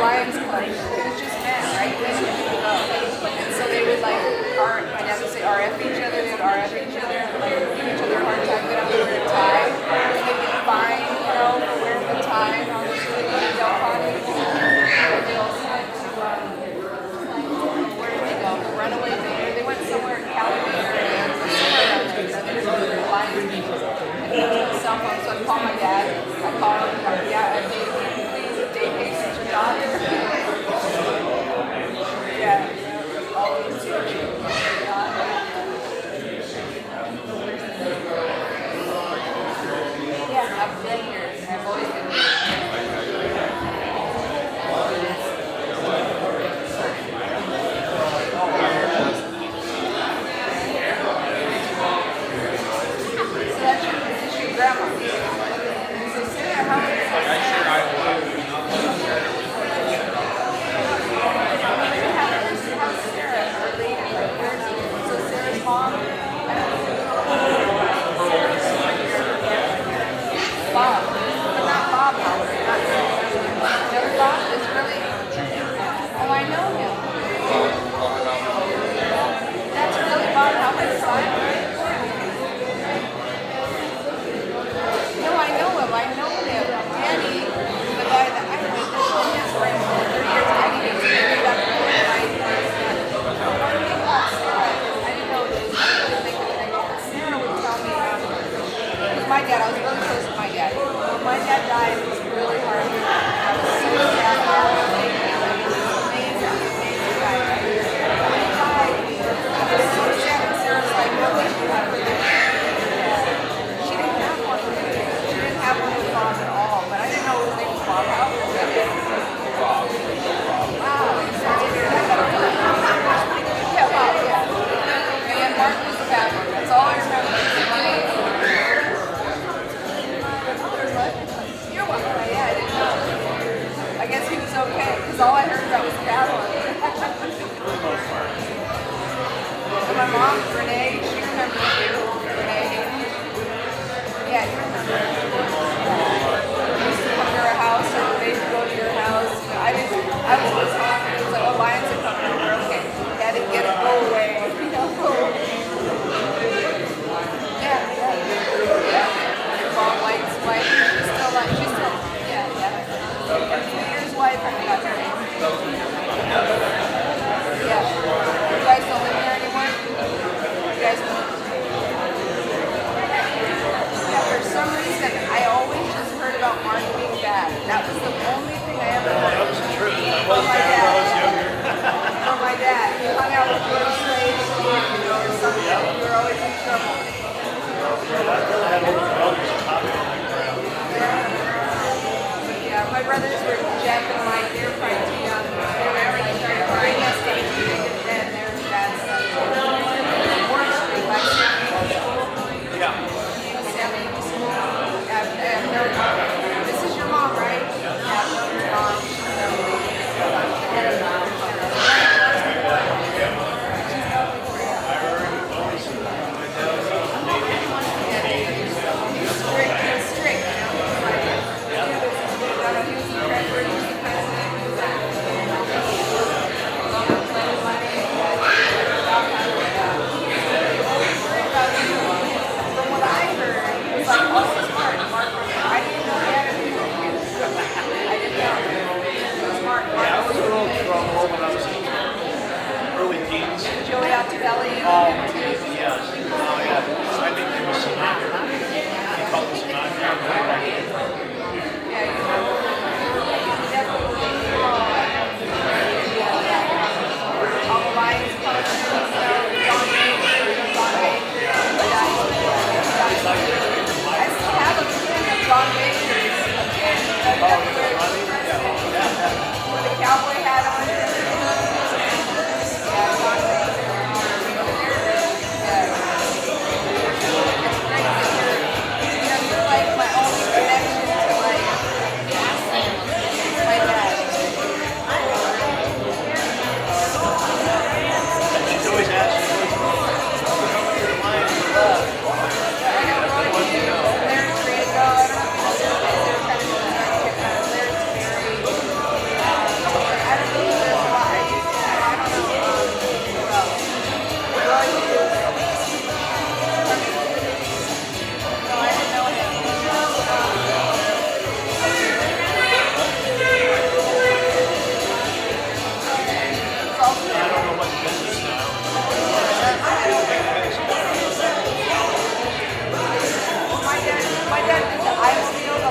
Lions Club. It was just men, right? They didn't even go. And so they would like, my dad would say RF each other, they would RF each other, and like give each other a hard time. They'd have to wear a tie. And they'd get fined, you know, for wearing the tie and all this really good Del Conte. And they also went to, where did they go? The Runaway Bear. They went somewhere in California, somewhere around there. They were the Lions people. And there was no cell phone, so I'd call my dad. I'd call him, yeah, I'd say, please, date me as your daughter. Yeah, always do. Yeah, I've been here. I've always been here. So that's your grandma. So Sarah, how old is how's Sarah related? Like, so Sarah's mom, I don't know. Bob, but not Bob Halbert, not another Bob is really, oh, I know him. That's really Bob Halbert's son, right? No, I know him. Danny, the guy that I went to his for 30 years, Danny gets married up in I didn't know this. I didn't think of it. Sarah would tell me, my dad, I was really close to my dad. When my dad died, it was really hard. I was so sad. Amazing guy. When he died, I was so sad. And Sarah's like, well, we should have her there. She didn't have one with me. She didn't have one with Bob at all. But I didn't know his name was Bob Halbert. Wow. Yeah, Bob, yeah. And then Mark was the bad one. That's all I remember. You're welcome. Yeah, I didn't know. I guess he was okay, because all I heard about was the bad one. And my mom, Renee, she remembers you. Renee. Yeah, you remember. We used to come to her house, or they would go to your house. You know, I was always hungry. It was like, oh, lions are coming over. Okay, had to get it, go away. You know, go away. Bob White's wife, she's still like, yeah. And Peter's wife, I forgot her name. Yeah. You guys don't live here anymore? You guys don't? Yeah, for some reason, I always just heard about Mark being bad. That was the only thing I ever heard. From my dad. From my dad. He hung out with George Slade, you know, or something. You were always in trouble. Yeah, my brothers were Jeff and Mike. They were probably too young. They were already started crying at stage and their dad's son. Warren Street, by Sammy School. Yeah. Sammy School. This is your mom, right? Yeah, your mom. She's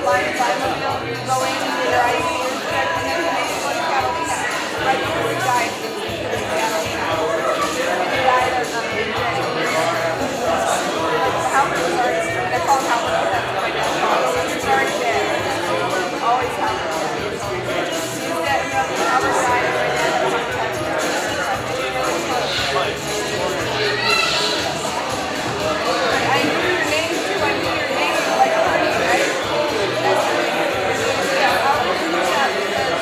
fly in Bible, you go in and get your ID, and then you make it go to Catalina. Right before he died, he was in Catalina. And he died of Halbert was already, I call him Halbert because that's what my dad calls him. He's already dead. Always Halbert. He's dead, Halbert died, and my dad had a heart attack. I knew your name too. I knew your name like Ernie, right? That's really yeah. How did you do that? Because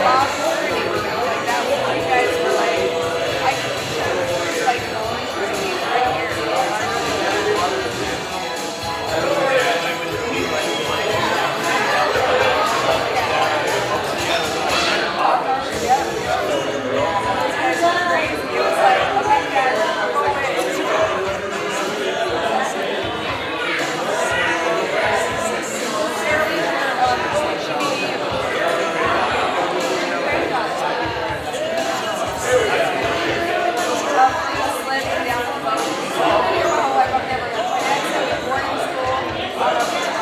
Bob Ernie, you know, like that. You guys were like, I like he's right here. Crazy. It was like, okay,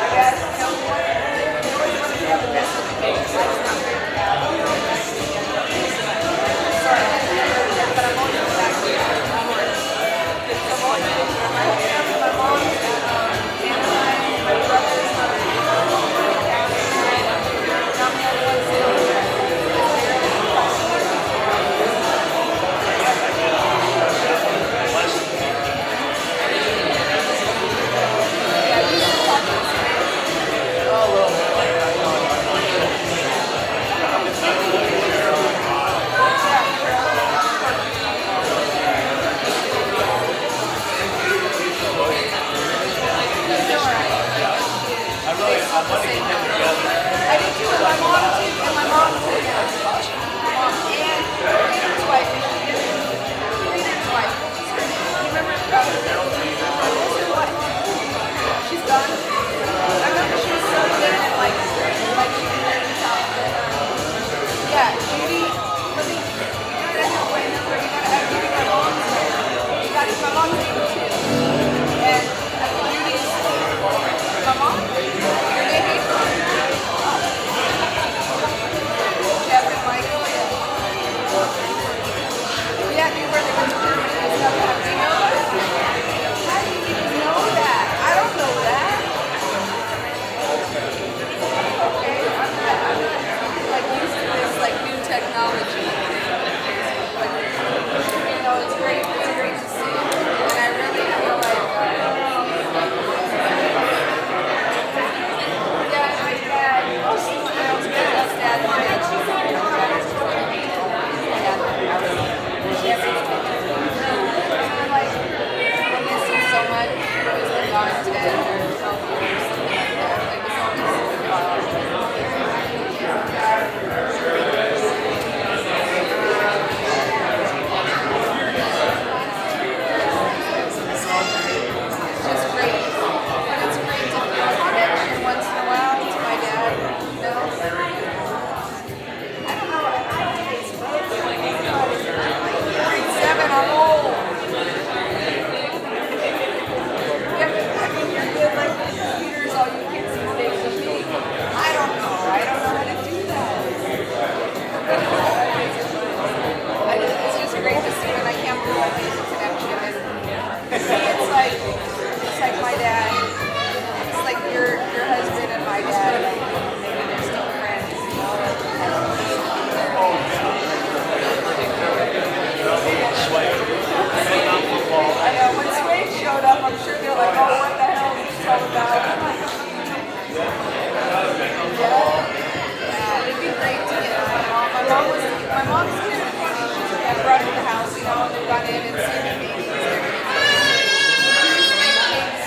guys, go away. I did too, and my mom too, and my mom too. My mom and his wife, his wife. You remember his wife? She's gone. I remember she was so good at like she could hear this out. Yeah, Judy. Let me. You gotta have my number. You gotta have Judy. My mom's name. You gotta. My mom's name too. And Judy's. My mom. Your name is. Jeff and Michael, yeah, we were the ones in Germany and stuff. Do you know that? How do you even know that? I don't know that. Okay, I'm not like using this like new technology. Like, you know, it's great to see. And I really feel like yeah, my dad, someone else, my dad's dad, my dad. I miss him so much. He was like gone 10 or 12 years, something like that. Like, it's just great. It's great to feel a connection once in a while to my dad. You know? I don't know what I grade 7, I'm old. Yeah, I mean, you're good like the computers, all you kids these days of me. I don't know how to do that. It's just great to see, and I can't believe I made the connection. And to me, it's like my dad. It's like your husband and my dad. Maybe they're still friends, you know. I know, when Swade showed up, I'm sure they're like, oh, what the hell is this all about? Yeah, it'd be great to get my mom. My mom's here. I brought her to the house, you know, and they got in and seen the babies.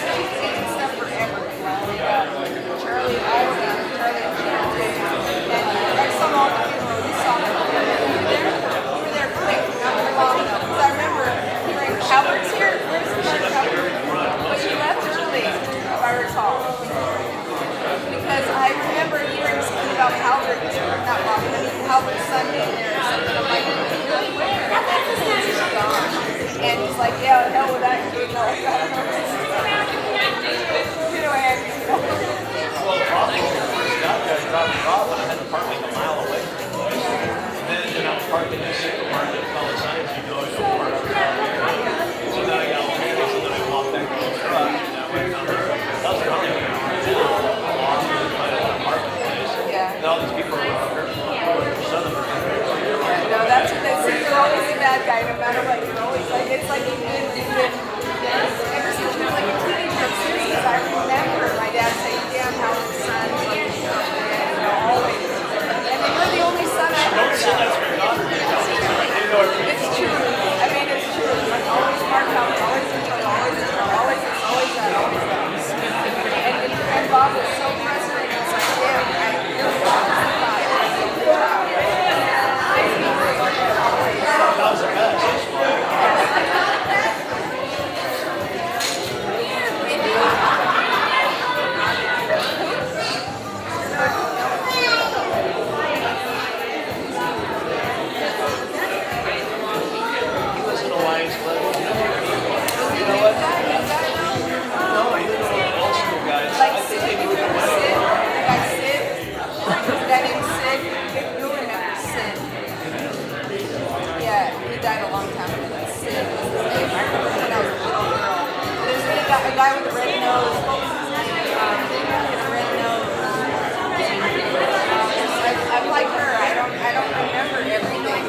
She's taken stuff forever. Charlie, I don't know, Charlie and Sharon too. And I saw them all at the funeral. We saw them. You were there? You were there quick, not very long enough. Because I remember hearing Halbert's here. Where's Halbert? But she left early, if I recall. Because I remember hearing something about Halbert, not Bob, Halbert's son being there or something. I'm like, really? Where? I thought this was just gone. And he's like, yeah, hell with that kid. No, I got him. You know, and, you know. Yeah.
And all these people are Southern.
No, that's what they say. You're always a bad guy, no matter what. You're always like, it's like you've been ever since you were like a teenager, seriously, I remember my dad saying, damn, how his son, like, always. And you're the only son I heard of. It's true. I mean, it's true. Like, always Mark out, always in trouble, always in trouble, always this, always that, always that. And Bob was so frustrated. It's like, damn, you're the opposite guy.
That was the best. You listen to Lions Club. You know what? No, you know old school guys.
Like
I think
Sid,
they
you
moved
remember
away.
Sid? The guy Sid? The guy named Sid? You remember Sid? Yeah, he died a long time ago. But Sid was his name. I remember when I was a little girl. There's a guy with a red nose. What was his name? A red nose. I'm like her. I don't remember everything.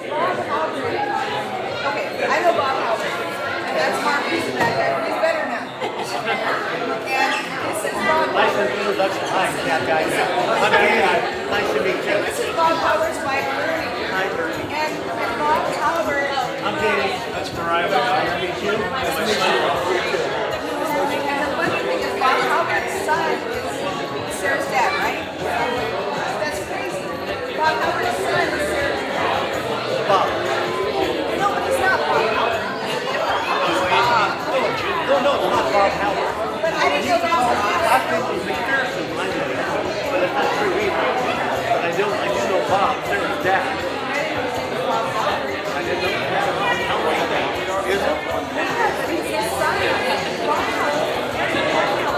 Bob Halbert. Okay, I know Bob Halbert. And that's Mark. He's a bad guy, but he's better now. And this is Bob
Nice
Halbert.
introduction. Hi, cat guy. I'm Danny. Nice to meet you.
This is Bob Halbert's wife, Bernie.
Hi, Bernie.
And Bob Halbert.
I'm Danny. That's Mariah. Nice to meet you. And my son.
And the funny thing is, Bob Halbert's son is Sarah's dad, right? That's crazy. Bob Halbert's son is Sarah's dad.
Bob.
No, but he's not Bob Halbert.
No, it's not Bob Halbert.
But I didn't know that was
I think it was McPherson, I know. But it's not true either. But I do know Bob, Sarah's dad. I didn't know that. Is it?
but he's his son. Bob Halbert.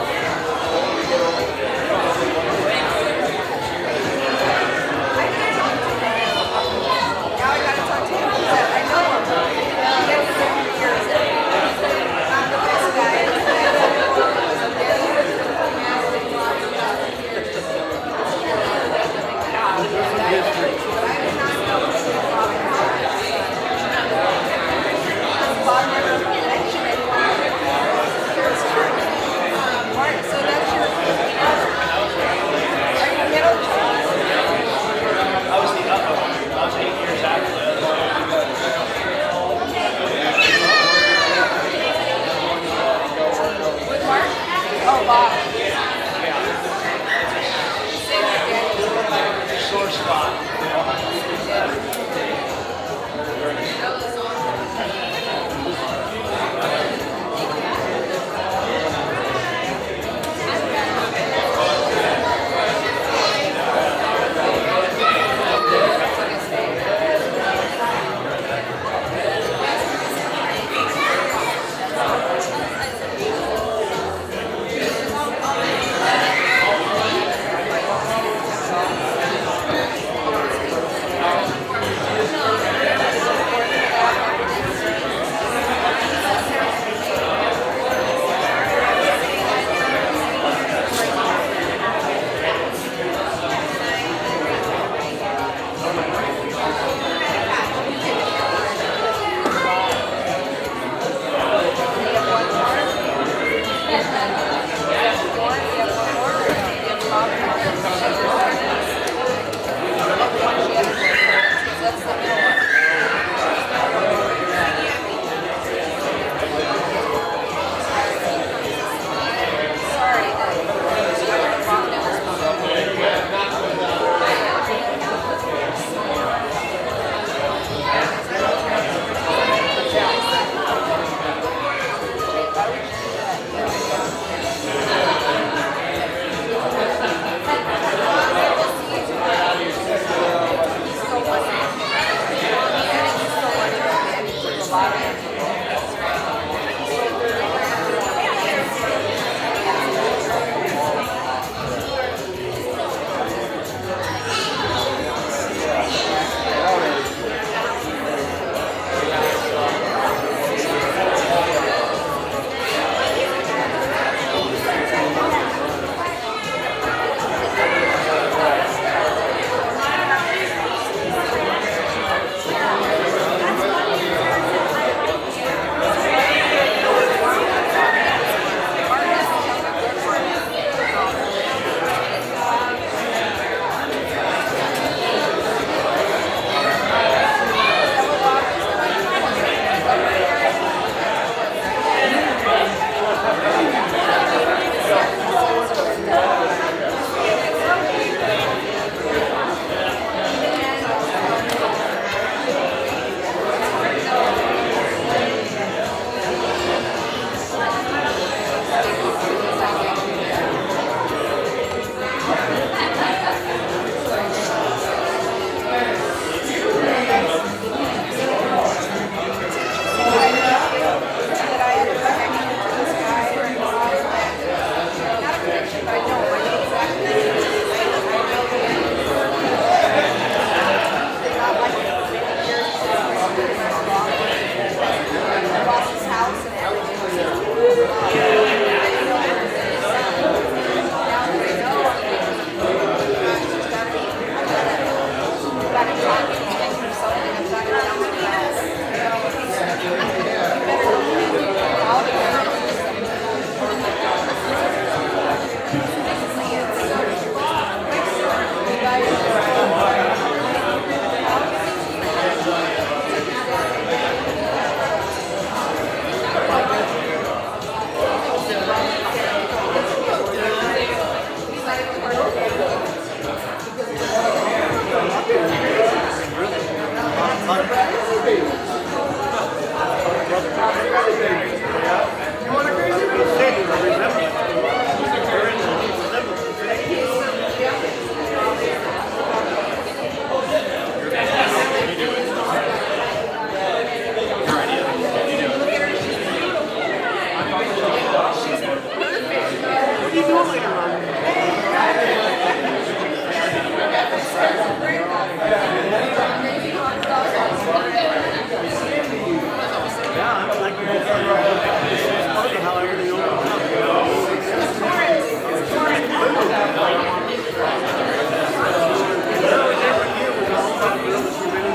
Now I gotta talk to him. I know him. He has 50 years. Not the best guy.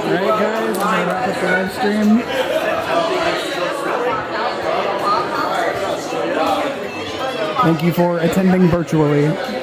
Alright guys, I'm gonna wrap up the live stream. Thank you for attending virtually.